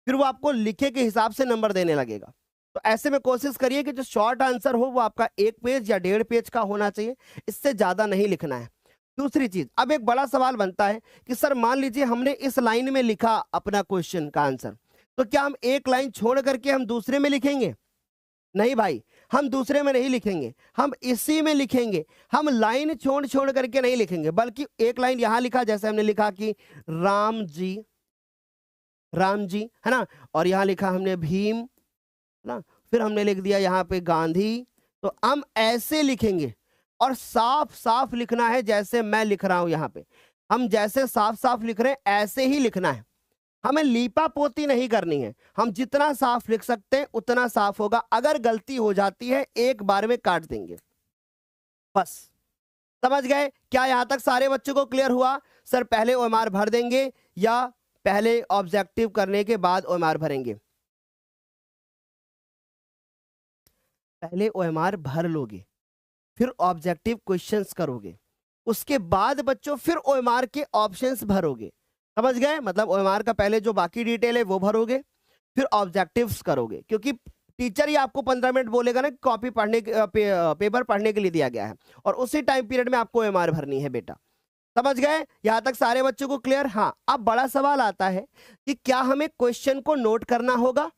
फिर वो आपको लिखे के हिसाब से नंबर देने लगेगा। तो ऐसे में कोशिश करिए कि जो शॉर्ट आंसर हो वो आपका 1 पेज या 1.5 पेज का होना चाहिए, इससे ज्यादा नहीं लिखना है। दूसरी चीज, अब एक बड़ा सवाल बनता है कि सर मान लीजिए हमने इस लाइन में लिखा अपना क्वेश्चन का आंसर, तो क्या हम एक लाइन छोड़ करके हम दूसरे में लिखेंगे? नहीं भाई, हम दूसरे में नहीं लिखेंगे, हम इसी में लिखेंगे। हम लाइन छोड़ छोड़ करके नहीं लिखेंगे, बल्कि एक लाइन यहां लिखा, जैसे हमने लिखा कि राम जी, राम जी, है ना, और यहां लिखा हमने भीम, है ना, फिर हमने लिख दिया यहाँ पे गांधी। तो हम ऐसे लिखेंगे और साफ साफ लिखना है, जैसे मैं लिख रहा हूं यहाँ पे, हम जैसे साफ साफ लिख रहे हैं ऐसे ही लिखना है, हमें लीपा पोती नहीं करनी है। हम जितना साफ लिख सकते हैं उतना साफ होगा, अगर गलती हो जाती है एक बार में काट देंगे, बस। समझ गए? क्या यहां तक सारे बच्चों को क्लियर हुआ? सर पहले ओएमआर भर देंगे या पहले ऑब्जेक्टिव करने के बाद ओएमआर भरेंगे? पहले ओएमआर भर लोगे, फिर ऑब्जेक्टिव क्वेश्चंस करोगे, उसके बाद बच्चों फिर ओएमआर के ऑप्शंस भरोगे। समझ गए? मतलब ओएमआर का पहले जो बाकी डिटेल है वो भरोगे, फिर ऑब्जेक्टिव्स करोगे, क्योंकि टीचर ही आपको 15 मिनट बोलेगा ना कॉपी पढ़ने पेपर पढ़ने के लिए दिया गया है, और उसी टाइम पीरियड में आपको ओएमआर भरनी है बेटा। समझ गए? यहां तक सारे बच्चों को क्लियर? हाँ, अब बड़ा सवाल आता है कि क्या हमें क्वेश्चन को नोट करना होगा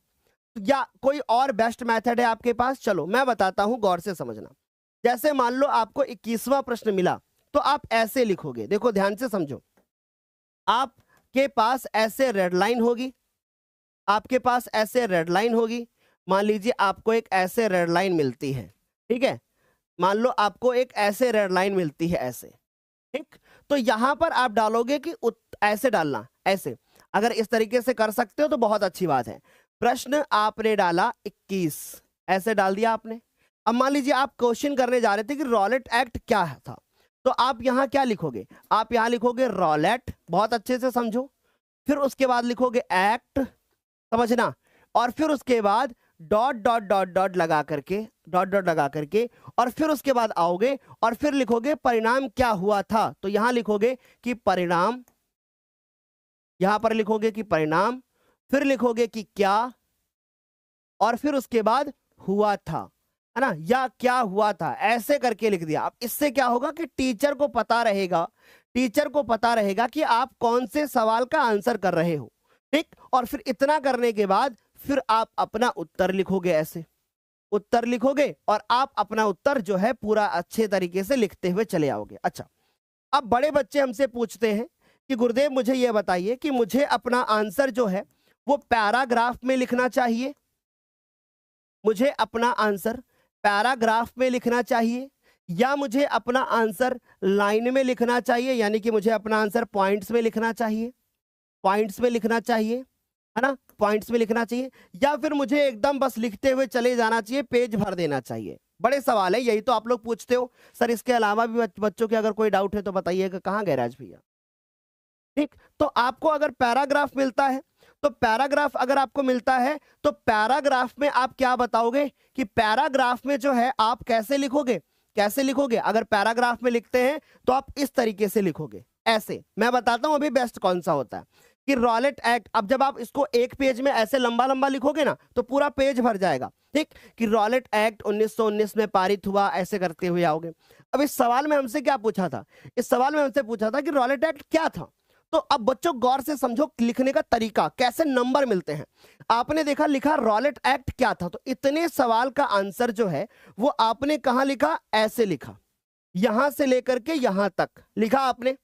या कोई और बेस्ट मेथड है आपके पास? चलो मैं बताता हूं, गौर से समझना। जैसे मान लो आपको 21वां प्रश्न मिला, तो आप ऐसे लिखोगे, देखो ध्यान से समझो। आपके पास ऐसे रेड लाइन होगी, आपके पास ऐसे रेड लाइन होगी, मान लीजिए आपको एक ऐसे रेड लाइन मिलती है, ठीक है, मान लो आपको एक ऐसे रेड लाइन मिलती है, ऐसे, ठीक। तो यहां पर आप डालोगे कि ऐसे डालना, ऐसे, अगर इस तरीके से कर सकते हो तो बहुत अच्छी बात है। प्रश्न आपने डाला 21, ऐसे डाल दिया आपने। अब मान लीजिए आप क्वेश्चन करने जा रहे थे कि रॉलेट एक्ट क्या था, तो आप यहां क्या लिखोगे? आप यहां लिखोगे रॉलेट, बहुत अच्छे से समझो, फिर उसके बाद लिखोगे एक्ट, समझना, और फिर उसके बाद डॉट डॉट डॉट डॉट लगा करके, डॉट डॉट लगा करके, और फिर उसके बाद आओगे और फिर लिखोगे परिणाम क्या हुआ था। तो यहां लिखोगे कि परिणाम, यहां पर लिखोगे कि परिणाम, फिर लिखोगे कि क्या, और फिर उसके बाद हुआ था, है ना, या क्या हुआ था, ऐसे करके लिख दिया। अब इससे क्या होगा कि टीचर को पता रहेगा कि आप कौन से सवाल का आंसर कर रहे हो, ठीक। और फिर इतना करने के बाद फिर आप अपना उत्तर लिखोगे, ऐसे उत्तर लिखोगे और आप अपना उत्तर जो है पूरा अच्छे तरीके से लिखते हुए चले आओगे। अच्छा, अब बड़े बच्चे हमसे पूछते हैं कि गुरुदेव मुझे यह बताइए कि मुझे अपना आंसर जो है वो पैराग्राफ में लिखना चाहिए, मुझे अपना आंसर पैराग्राफ में लिखना चाहिए, या मुझे अपना आंसर लाइन में लिखना चाहिए, यानी कि मुझे अपना आंसर पॉइंट्स में लिखना चाहिए, पॉइंट्स में लिखना चाहिए, है ना, पॉइंट्स में लिखना चाहिए, या फिर मुझे एकदम बस लिखते हुए चले जाना चाहिए, पेज भर देना चाहिए। बड़े सवाल है, यही तो आप लोग पूछते हो। सर इसके अलावा भी बच्चों के अगर कोई डाउट है तो बताइएगा। कहाँ गए राज भैया? ठीक, तो आपको अगर पैराग्राफ मिलता है, तो पैराग्राफ अगर आपको मिलता है तो पैराग्राफ में आप क्या बताओगे कि पैराग्राफ में जो है आप कैसे लिखोगे, कैसे लिखोगे? अगर पैराग्राफ में लिखते हैं तो आप इस तरीके से लिखोगे, ऐसे। मैं बताता हूं अभी बेस्ट कौन सा होता है कि रॉलेट एक्ट। अब जब आप इसको एक पेज में ऐसे लंबा लंबा लिखोगे ना तो पूरा पेज भर जाएगा, ठीक, कि रॉलेट एक्ट 1919 में पारित हुआ, ऐसे करते हुए आओगे। अब इस सवाल में हमसे क्या पूछा था? इस सवाल में हमसे पूछा था कि रॉलेट एक्ट क्या था। तो अब बच्चों गौर से समझो लिखने का तरीका, कैसे नंबर मिलते हैं। आपने देखा लिखा रॉलेट एक्ट क्या था, तो इतने सवाल का आंसर जो है वो आपने कहां लिखा? ऐसे लिखा, यहां से लेकर के यहां तक लिखा आपने।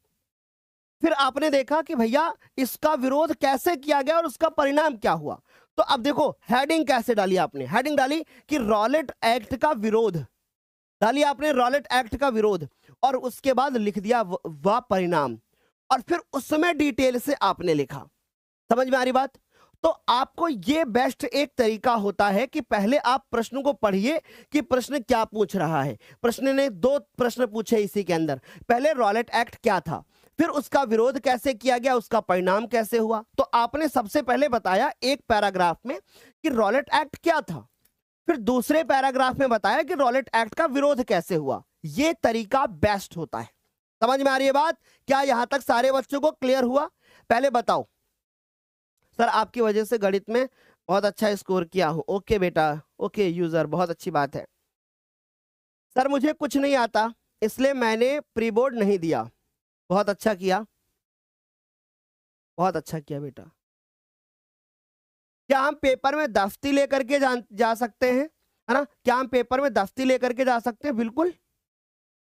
फिर आपने देखा कि भैया इसका विरोध कैसे किया गया और उसका परिणाम क्या हुआ। तो अब देखो हेडिंग कैसे डाली आपने, हेडिंग डाली कि रॉलेट एक्ट का विरोध, डाली आपने रॉलेट एक्ट का विरोध, और उसके बाद लिख दिया वह परिणाम, और फिर उसमें डिटेल से आपने लिखा। समझ में आ रही बात? तो आपको ये बेस्ट एक तरीका होता है कि पहले आप प्रश्न को पढ़िए कि प्रश्न क्या पूछ रहा है। प्रश्न ने 2 प्रश्न पूछे इसी के अंदर, पहले रॉलेट एक्ट क्या था, फिर उसका विरोध कैसे किया गया, उसका परिणाम कैसे हुआ। तो आपने सबसे पहले बताया एक पैराग्राफ में कि रॉलेट एक्ट क्या था, फिर दूसरे पैराग्राफ में बताया कि रॉलेट एक्ट का विरोध कैसे हुआ। यह तरीका बेस्ट होता है। समझ में आ रही है बात? क्या यहां तक सारे बच्चों को क्लियर हुआ? पहले बताओ। सर आपकी वजह से गणित में बहुत अच्छा स्कोर किया हूं। ओके बेटा, ओके यूजर, बहुत अच्छी बात है। सर मुझे कुछ नहीं आता इसलिए मैंने प्री बोर्ड नहीं दिया। बहुत अच्छा किया, बहुत अच्छा किया बेटा। क्या हम पेपर में दफ्ती लेकर के जा सकते हैं, है ना? क्या हम पेपर में दफ्ती लेकर के जा सकते हैं? बिल्कुल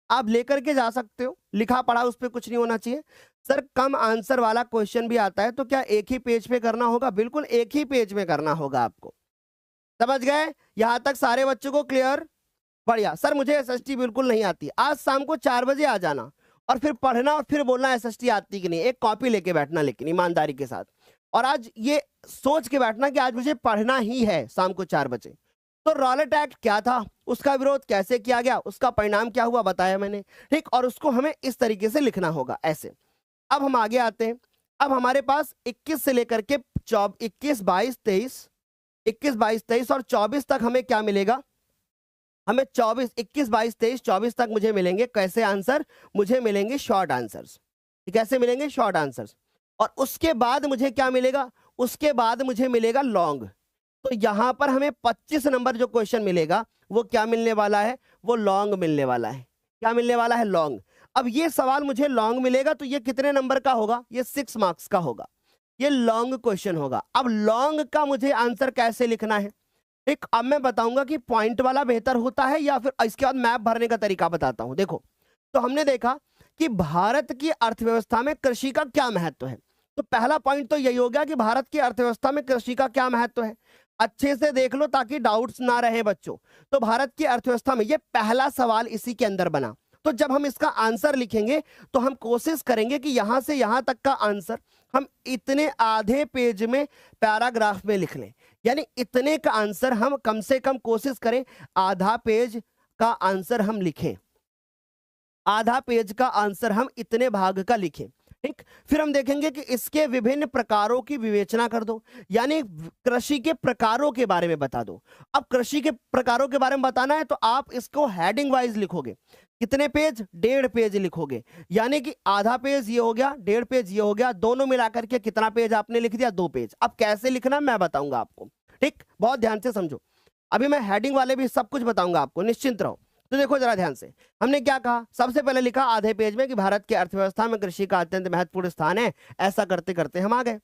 आप लेकर के जा सकते हो, लिखा पढ़ा उस पर कुछ नहीं होना चाहिए। सर कम आंसर वाला क्वेश्चन भी आता है तो क्या एक ही पेज पे करना होगा? बिल्कुल एक ही पेज में करना होगा आपको। समझ गए? यहां तक सारे बच्चों को क्लियर? बढ़िया। सर मुझे एसएसटी बिल्कुल नहीं आती। आज शाम को 4 बजे आ जाना और फिर पढ़ना और फिर बोलना एसएसटी आती कि नहीं। एक कॉपी लेके बैठना लेकिन ईमानदारी के साथ, और आज ये सोच के बैठना कि आज मुझे पढ़ना ही है शाम को 4 बजे। तो रॉलेट एक्ट क्या था, उसका विरोध कैसे किया गया, उसका परिणाम क्या हुआ बताया मैंने, ठीक। और उसको हमें इस तरीके से लिखना होगा, ऐसे। अब हम आगे आते हैं। अब हमारे पास 21 से लेकर के 21, 22, 23 और 24 तक हमें क्या मिलेगा? हमें 24, 21, 22, 23, 24 तक मुझे मिलेंगे कैसे आंसर? मुझे मिलेंगे शॉर्ट आंसर्स। कैसे मिलेंगे? Short answers. और उसके बाद मुझे क्या मिलेगा? उसके बाद मुझे मिलेगा लॉन्ग। तो यहां पर हमें 25 नंबर जो क्वेश्चन मिलेगा वो क्या मिलने वाला है? वो लॉन्ग मिलने वाला है। क्या मिलने वाला है? लॉन्ग। अब ये सवाल मुझे लॉन्ग मिलेगा तो ये कितने नंबर का होगा? ये 6 मार्क्स का होगा। ये लॉन्ग क्वेश्चन होगा। अब लॉन्ग का मुझे आंसर कैसे लिखना है? ठीक, अब मैं बताऊंगा कि पॉइंट वाला बेहतर होता है या फिर इसके बाद मैप भरने का तरीका बताता हूं। देखो, तो हमने देखा कि भारत की अर्थव्यवस्था में कृषि का क्या महत्व है। तो पहला पॉइंट तो यही हो गया कि भारत की अर्थव्यवस्था में कृषि का क्या महत्व है। अच्छे से देख लो ताकि डाउट्स ना रहे बच्चों। तो भारत की अर्थव्यवस्था में ये पहला सवाल इसी के अंदर बना। तो जब हम इसका आंसर लिखेंगे तो हम कोशिश करेंगे कि यहां से यहां तक का आंसर हम इतने आधे पेज में पैराग्राफ में लिख लें। यानी इतने का आंसर हम कम से कम कोशिश करें आधा पेज का आंसर हम लिखें। आधा पेज का आंसर हम इतने भाग का लिखें। ठीक, फिर हम देखेंगे कि इसके विभिन्न प्रकारों की विवेचना कर दो, यानी कृषि के प्रकारों के बारे में बता दो। अब कृषि के प्रकारों के बारे में बताना है तो आप इसको हेडिंग वाइज लिखोगे। कितने पेज? 1.5 पेज लिखोगे, यानी कि आधा पेज ये हो गया, 1.5 पेज ये हो गया, दोनों मिलाकर के कितना पेज आपने लिख दिया? 2 पेज। अब कैसे लिखना मैं बताऊंगा आपको, ठीक, बहुत ध्यान से समझो। अभी मैं हेडिंग वाले भी सब कुछ बताऊंगा आपको, निश्चिंत रहो। तो देखो जरा ध्यान से, हमने क्या कहा? सबसे पहले लिखा आधे पेज में कि भारत की अर्थव्यवस्था में कृषि का अत्यंत महत्वपूर्ण स्थान है। ऐसा करते करते हम आ गए।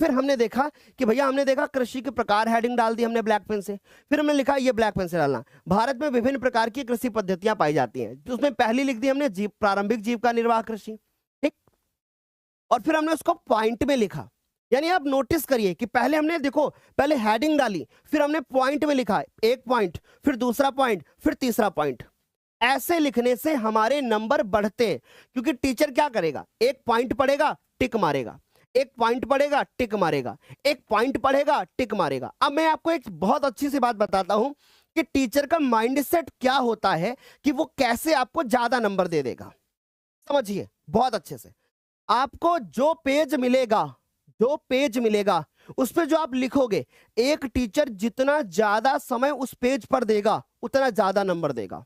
फिर हमने देखा कि भैया, हमने देखा कृषि के प्रकार, हेडिंग डाल दी हमने ब्लैक पेन से। फिर हमने लिखा, ये ब्लैक पेन से डालना, भारत में विभिन्न प्रकार की कृषि पद्धतियां पाई जाती हैं। तो उसमें पहली लिख दी हमने प्रारंभिक जीविका निर्वाह कृषि, ठीक। और फिर हमने उसको पॉइंट में लिखा, यानी आप नोटिस करिए कि पहले हमने देखो, पहले हेडिंग डाली, फिर हमने पॉइंट में लिखा, एक पॉइंट, फिर दूसरा पॉइंट, फिर तीसरा पॉइंट। ऐसे लिखने से हमारे नंबर बढ़ते हैं, क्योंकि टीचर क्या करेगा? एक पॉइंट पढ़ेगा, टिक मारेगा, एक पॉइंट पढ़ेगा, टिक मारेगा, एक पॉइंट पढ़ेगा, टिक मारेगा। अब मैं आपको एक बहुत अच्छी सी बात बताता हूं कि टीचर का माइंडसेट क्या होता है, कि वो कैसे आपको ज्यादा नंबर दे देगा। समझिए बहुत अच्छे से, आपको जो पेज मिलेगा, जो पेज मिलेगा उस पे जो आप लिखोगे, एक टीचर जितना ज्यादा समय उस पेज पर देगा उतना ज्यादा नंबर देगा।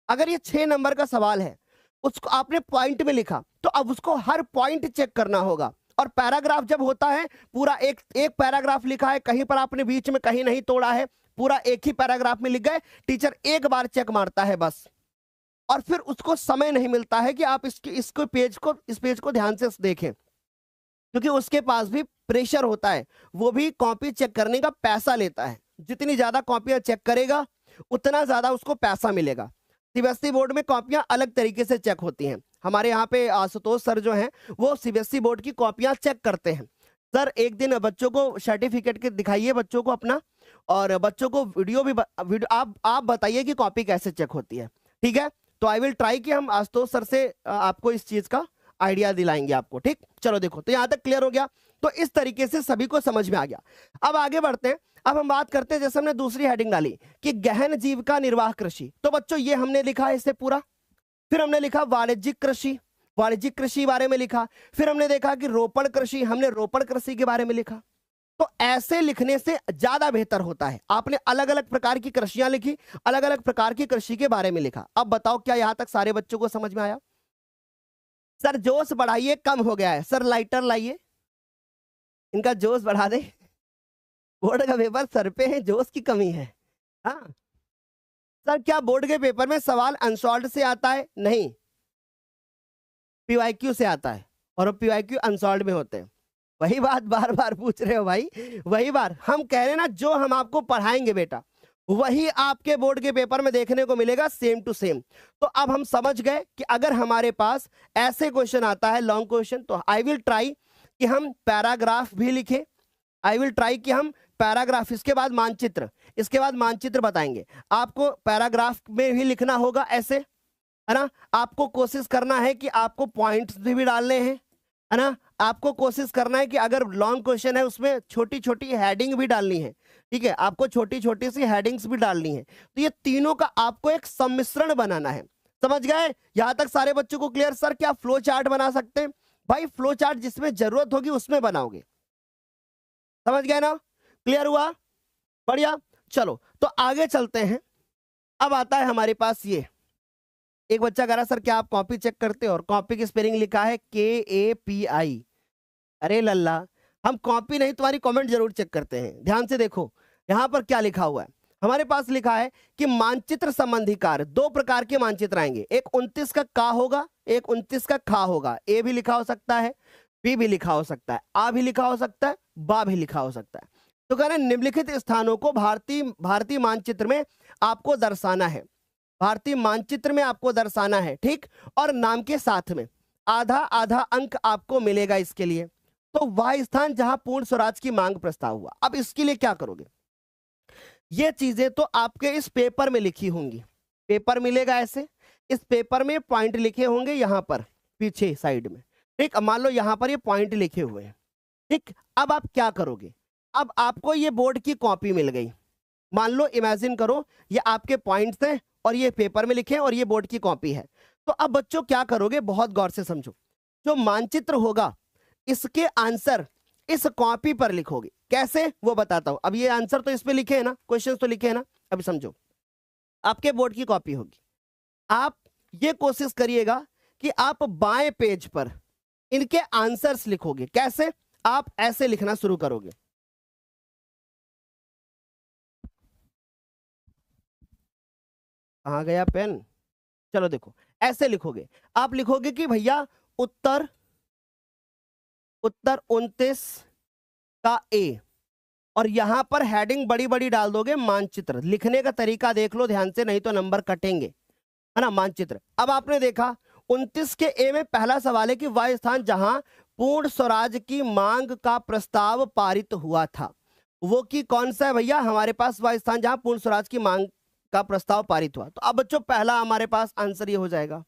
अगर ये 6 नंबर का सवाल है, उसको आपने पॉइंट में लिखा, तो अब उसको हर पॉइंट चेक करना होगा। और पैराग्राफ जब होता है, पूरा एक पैराग्राफ लिखा है, कहीं पर आपने बीच में कहीं नहीं तोड़ा है, पूरा एक ही पैराग्राफ में लिख गए, टीचर एक बार चेक मारता है बस। और फिर उसको समय नहीं मिलता है कि आप इस पेज को ध्यान से देखें, क्योंकि उसके पास भी प्रेशर होता है, वो भी कॉपी चेक करने का पैसा लेता है। जितनी ज्यादा कॉपियां चेक करेगा उतना ज्यादा उसको पैसा मिलेगा। सीबीएसई बोर्ड में कॉपियां अलग तरीके से चेक होती हैं। हमारे यहाँ पे आशुतोष सर जो हैं, वो सीबीएसई बोर्ड की कॉपियां चेक करते हैं। सर एक दिन बच्चों को सर्टिफिकेट के दिखाइए बच्चों को अपना, और बच्चों को वीडियो भी आप बताइए कि कॉपी कैसे चेक होती है, ठीक है। तो आई विल ट्राई कि हम आशुतोष सर से आपको इस चीज का आइडिया दिलाएंगे आपको, ठीक। चलो देखो, तो यहाँ तक क्लियर हो गया। तो इस तरीके से सभी को समझ में आ गया। अब आगे बढ़ते हैं। अब हम बात करते हैं, जैसे हमने दूसरी हेडिंग डाली कि गहन जीविका निर्वाह कृषि, तो बच्चों ये हमने लिखा है इसे पूरा। फिर हमने लिखा वाणिज्यिक कृषि, वाणिज्यिक कृषि बारे में लिखा। फिर हमने देखा कि रोपण कृषि, हमने रोपण कृषि के बारे में लिखा। तो ऐसे लिखने से ज्यादा बेहतर होता है। आपने अलग अलग प्रकार की कृषियां लिखी, अलग अलग प्रकार की कृषि के बारे में लिखा। अब बताओ क्या यहां तक सारे बच्चों को समझ में आया? सर जोश बढ़ाइए, कम हो गया है। सर लाइटर लाइए, इनका जोश बढ़ा दे। बोर्ड का पेपर सर पे है, जोश की कमी है। हाँ सर, क्या बोर्ड के पेपर में सवाल अनसॉल्व्ड से आता है? नहीं, पीवाईक्यू से आता है, और पीवाईक्यू अनसॉल्व्ड में होते हैं। वही बात बार बार पूछ रहे हो भाई, वही बार हम कह रहे हैं ना, जो हम आपको पढ़ाएंगे बेटा वही आपके बोर्ड के पेपर में देखने को मिलेगा, सेम टू सेम। तो अब हम समझ गए कि अगर हमारे पास ऐसे क्वेश्चन आता है, लॉन्ग क्वेश्चन, तो आई विल ट्राई कि हम पैराग्राफ भी लिखें। आई विल ट्राई कि हम पैराग्राफ, इसके बाद मानचित्र, इसके बाद मानचित्र बताएंगे आपको। पैराग्राफ में भी लिखना होगा ऐसे, है ना। आपको कोशिश करना है कि आपको पॉइंट्स भी डालने हैं, है ना। आपको कोशिश करना है कि अगर लॉन्ग क्वेश्चन है उसमें छोटी छोटी हेडिंग भी डालनी है, ठीक है। आपको छोटी छोटी सी हेडिंग्स भी डालनी है। तो ये तीनों का आपको एक सम्मिश्रण बनाना है। समझ गए यहां तक सारे बच्चों को क्लियर? सर क्या फ्लो चार्ट बना सकते हैं? भाई फ्लो चार्ट जिसमें जरूरत होगी उसमें बनाओगे। समझ गए ना? क्लियर हुआ? बढ़िया। चलो तो आगे चलते हैं। अब आता है हमारे पास ये, एक बच्चा कह रहा सर क्या आप कॉपी चेक करते हो? और कॉपी की स्पेलिंग लिखा है KAPI। अरे लल्ला, हम कॉपी नहीं तुम्हारी कमेंट जरूर चेक करते हैं। ध्यान से देखो यहां पर क्या लिखा हुआ है। हमारे पास लिखा है कि मानचित्र संबंधी कार्य, 2 प्रकार के मानचित्र आएंगे, एक 29 का का होगा, एक 29 का खा होगा। ए भी लिखा हो सकता है, बी भी लिखा हो सकता है, आ भी लिखा हो सकता है, बा भी लिखा हो सकता है। तो कह रहे हैं निम्नलिखित स्थानों को भारतीय मानचित्र में आपको दर्शाना है, भारतीय मानचित्र में आपको दर्शाना है, ठीक। और नाम के साथ में आधा आधा अंक आपको मिलेगा इसके लिए। तो वह स्थान जहां पूर्ण स्वराज की मांग प्रस्ताव हुआ। अब इसके लिए क्या करोगे? ये चीजें तो आपके इस पेपर में लिखी होंगी, पेपर मिलेगा ऐसे, इस पेपर में पॉइंट लिखे होंगे यहां पर पीछे साइड में, ठीक। मान लो यहां पर ये पॉइंट लिखे हुए हैं, ठीक। अब आप क्या करोगे? अब आपको ये बोर्ड की कॉपी मिल गई, मान लो, इमेजिन करो ये आपके पॉइंट्स हैं और ये पेपर में लिखे और ये बोर्ड की कॉपी है। तो अब बच्चों क्या करोगे? बहुत गौर से समझो। जो मानचित्र होगा इसके आंसर इस कॉपी पर लिखोगे। कैसे वो बताता हूं। अब ये आंसर तो इस पे लिखे हैं ना, क्वेश्चंस तो लिखे हैं ना। अभी समझो, आपके बोर्ड की कॉपी होगी, आप ये कोशिश करिएगा कि आप बाएं पेज पर इनके आंसर्स लिखोगे। कैसे? आप ऐसे लिखना शुरू करोगे। कहां गया पेन? चलो देखो, ऐसे लिखोगे। आप लिखोगे कि भैया उत्तर 29 का ए, और यहां पर हेडिंग बड़ी बड़ी डाल दोगे मानचित्र। लिखने का तरीका देख लो ध्यान से, नहीं तो नंबर कटेंगे, है ना। मानचित्र। अब आपने देखा 29 के ए में पहला सवाल है कि वह स्थान जहां पूर्ण स्वराज की मांग का प्रस्ताव पारित हुआ था, वो कि कौन सा है भैया? हमारे पास वह स्थान जहां पूर्ण स्वराज की मांग का प्रस्ताव पारित हुआ। तो अब बच्चों पहला हमारे पास आंसर ये हो जाएगा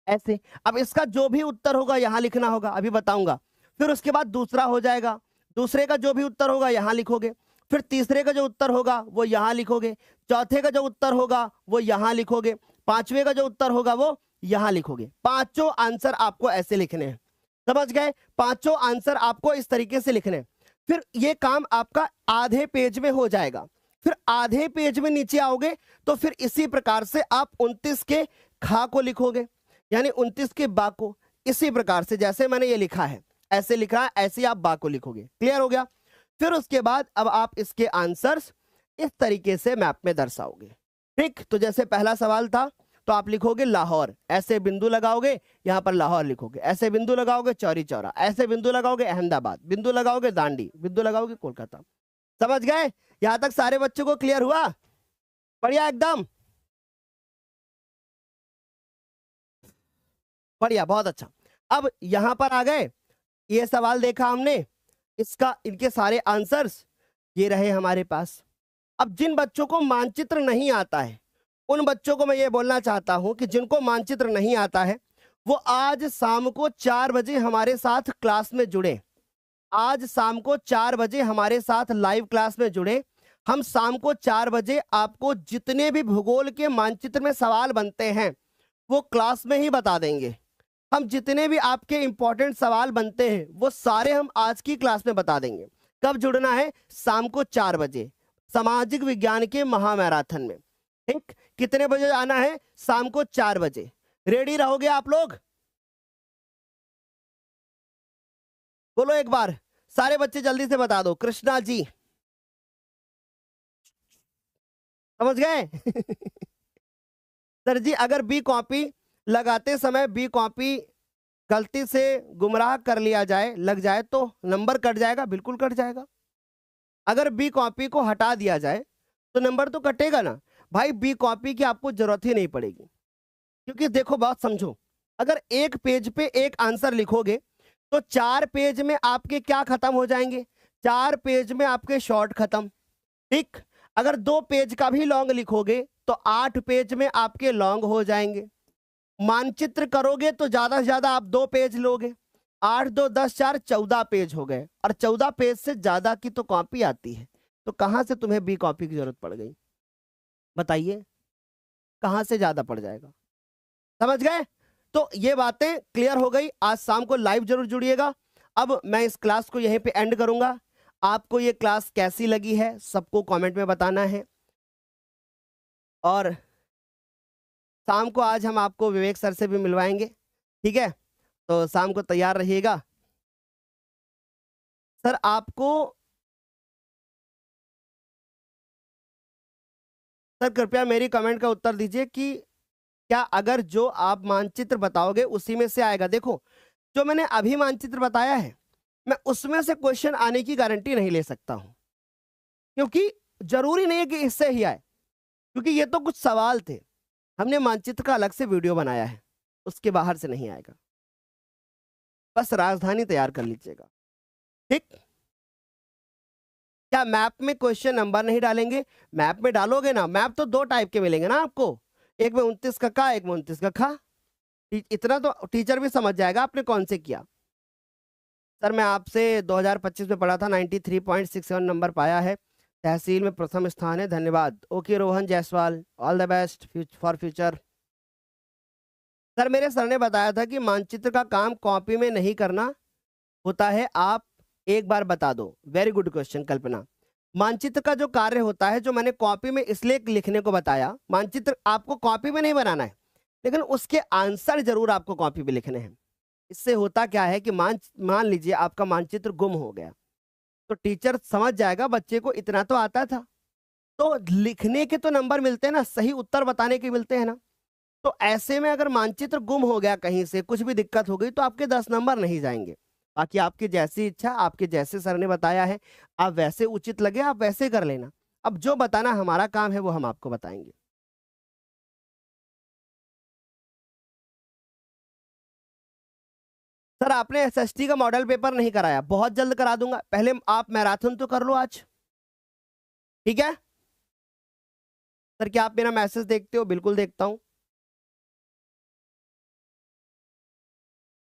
ऐसे। अब इसका जो भी उत्तर होगा यहां लिखना होगा, अभी बताऊंगा। फिर उसके बाद दूसरा हो जाएगा, दूसरे का जो भी उत्तर होगा यहां लिखोगे। फिर तीसरे का जो उत्तर होगा वो यहां लिखोगे। चौथे का जो उत्तर होगा वो यहां लिखोगे। पांचवे का जो उत्तर होगा वो यहां लिखोगे। पांचों आंसर आपको ऐसे लिखने हैं, समझ गए? पांचों आंसर आपको इस तरीके से लिखने हैं। फिर ये काम आपका आधे पेज में हो जाएगा। फिर आधे पेज में नीचे आओगे तो फिर इसी प्रकार से आप 29 के खा को लिखोगे, यानी 29 के बा को। इसी प्रकार से जैसे मैंने ये लिखा है, ऐसे लिखा है, ऐसे आप बा को लिखोगे। क्लियर हो गया? फिर उसके बाद अब आप इसके आंसर्स इस तरीके से मैप में दर्शाओगे। ठीक, तो जैसे पहला सवाल था तो आप लिखोगे लाहौर, ऐसे बिंदु लगाओगे, यहां पर लाहौर लिखोगे। ऐसे बिंदु लगाओगे चौरी चौरा, ऐसे बिंदु लगाओगे अहमदाबाद, बिंदु लगाओगे दांडी, बिंदु लगाओगे कोलकाता। समझ गए? यहां तक सारे बच्चों को क्लियर हुआ? बढ़िया, एकदम बढ़िया, बहुत अच्छा। अब यहां पर आ गए, ये सवाल देखा हमने, इसका इनके सारे आंसर्स ये रहे हमारे पास। अब जिन बच्चों को मानचित्र नहीं आता है, उन बच्चों को मैं ये बोलना चाहता हूं कि जिनको मानचित्र नहीं आता है वो आज शाम को 4 बजे हमारे साथ क्लास में जुड़े। आज शाम को 4 बजे हमारे साथ लाइव क्लास में जुड़े। हम शाम को 4 बजे आपको जितने भी भूगोल के मानचित्र में सवाल बनते हैं वो क्लास में ही बता देंगे। हम जितने भी आपके इंपॉर्टेंट सवाल बनते हैं वो सारे हम आज की क्लास में बता देंगे। कब जुड़ना है? शाम को 4 बजे सामाजिक विज्ञान के महामैराथन में। ठीक, कितने बजे आना है? शाम को 4 बजे। रेडी रहोगे आप लोग? बोलो एक बार, सारे बच्चे जल्दी से बता दो। कृष्णा जी समझ गए? सर जी अगर बी कॉपी लगाते समय बी कॉपी गलती से गुमराह कर लिया जाए, लग जाए तो नंबर कट जाएगा? बिल्कुल कट जाएगा। अगर बी कॉपी को हटा दिया जाए तो नंबर तो कटेगा ना भाई। बी कॉपी की आपको जरूरत ही नहीं पड़ेगी, क्योंकि देखो बात समझो, अगर एक पेज पे एक आंसर लिखोगे तो 4 पेज में आपके क्या खत्म हो जाएंगे? 4 पेज में आपके शॉर्ट खत्म। ठीक, अगर 2 पेज का भी लॉन्ग लिखोगे तो 8 पेज में आपके लॉन्ग हो जाएंगे। मानचित्र करोगे तो ज्यादा से ज्यादा आप 2 पेज लोगे। 8 2 10 4 14 पेज हो गए, और 14 पेज से ज्यादा की तो कॉपी आती है। तो कहां से तुम्हें बी कॉपी की जरूरत पड़ गई? बताइए, कहां से ज्यादा पड़ जाएगा? समझ गए? तो ये बातें क्लियर हो गई। आज शाम को लाइव जरूर जुड़िएगा। अब मैं इस क्लास को यहीं पे एंड करूंगा। आपको ये क्लास कैसी लगी है सबको कमेंट में बताना है। और शाम को आज हम आपको विवेक सर से भी मिलवाएंगे, ठीक है? तो शाम को तैयार रहिएगा। सर आपको, सर कृपया मेरी कमेंट का उत्तर दीजिए कि क्या अगर जो आप मानचित्र बताओगे उसी में से आएगा? देखो, जो मैंने अभी मानचित्र बताया है मैं उसमें से क्वेश्चन आने की गारंटी नहीं ले सकता हूं, क्योंकि जरूरी नहीं है कि इससे ही आए, क्योंकि ये तो कुछ सवाल थे। हमने मानचित्र का अलग से वीडियो बनाया है, उसके बाहर से नहीं आएगा। बस राजधानी तैयार कर लीजिएगा, ठीक? क्या मैप में क्वेश्चन नंबर नहीं डालेंगे? मैप में डालोगे ना। मैप तो 2 टाइप के मिलेंगे ना आपको, एक में 29 का का, एक में 29 का खा। इतना तो टीचर भी समझ जाएगा आपने कौन से किया। सर मैं आपसे 2025 में पढ़ा था, 93.67 नंबर पाया है, तहसील में प्रथम स्थान है। धन्यवाद। Okay Rohan Jaiswal, all the best for future. Sir मेरे सर ने बताया था कि मानचित्र का काम कॉपी में नहीं करना होता है, आप एक बार बता दो। वेरी गुड क्वेश्चन कल्पना। मानचित्र का जो कार्य होता है, जो मैंने कॉपी में इसलिए लिखने को बताया, मानचित्र आपको कॉपी में नहीं बनाना है, लेकिन उसके आंसर जरूर आपको कॉपी में लिखने हैं। इससे होता क्या है कि मान लीजिए आपका मानचित्र गुम हो गया, तो टीचर समझ जाएगा बच्चे को इतना तो आता था, तो लिखने के तो नंबर मिलते हैं ना, सही उत्तर बताने के मिलते हैं ना। तो ऐसे में अगर मानचित्र गुम हो गया, कहीं से कुछ भी दिक्कत हो गई, तो आपके 10 नंबर नहीं जाएंगे। बाकी आपकी जैसी इच्छा, आपके जैसे सर ने बताया है, आप वैसे उचित लगे आप वैसे कर लेना। अब जो बताना हमारा काम है वो हम आपको बताएंगे। सर आपने एसएसटी का मॉडल पेपर नहीं कराया, बहुत जल्द करा दूंगा, पहले आप मैराथन तो कर लो आज, ठीक है। सर क्या आप मेरा मैसेज देखते हो? बिल्कुल देखता हूं।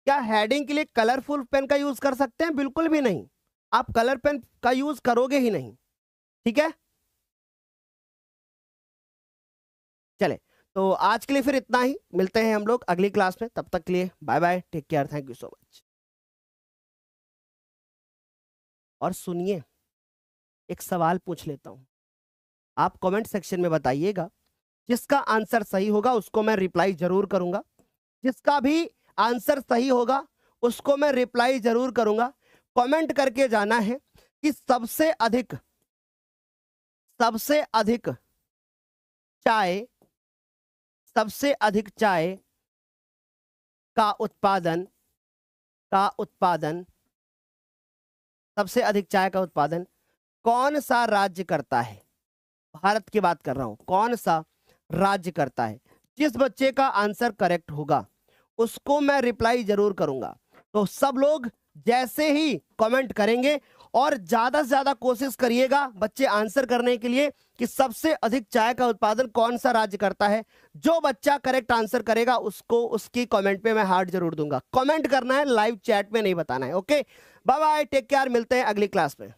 क्या हेडिंग के लिए कलरफुल पेन का यूज कर सकते हैं? बिल्कुल भी नहीं, आप कलर पेन का यूज करोगे ही नहीं, ठीक है। चले, तो आज के लिए फिर इतना ही, मिलते हैं हम लोग अगली क्लास में, तब तक के लिए bye bye, take care, thank you so much. और सुनिए, एक सवाल पूछ लेता हूं, आप कमेंट सेक्शन में बताइएगा, जिसका आंसर सही होगा उसको मैं रिप्लाई जरूर करूंगा, जिसका भी आंसर सही होगा उसको मैं रिप्लाई जरूर करूंगा। कमेंट करके जाना है कि सबसे अधिक चाय सबसे अधिक चाय का उत्पादन सबसे अधिक चाय का उत्पादन कौन सा राज्य करता है? भारत की बात कर रहा हूं, कौन सा राज्य करता है? जिस बच्चे का आंसर करेक्ट होगा उसको मैं रिप्लाई जरूर करूंगा। तो सब लोग जैसे ही कमेंट करेंगे, और ज्यादा से ज्यादा कोशिश करिएगा बच्चे आंसर करने के लिए कि सबसे अधिक चाय का उत्पादन कौन सा राज्य करता है। जो बच्चा करेक्ट आंसर करेगा उसको उसकी कमेंट पे मैं हार्ट जरूर दूंगा। कमेंट करना है, लाइव चैट में नहीं बताना है। Okay, bye bye, take care, मिलते हैं अगली क्लास में।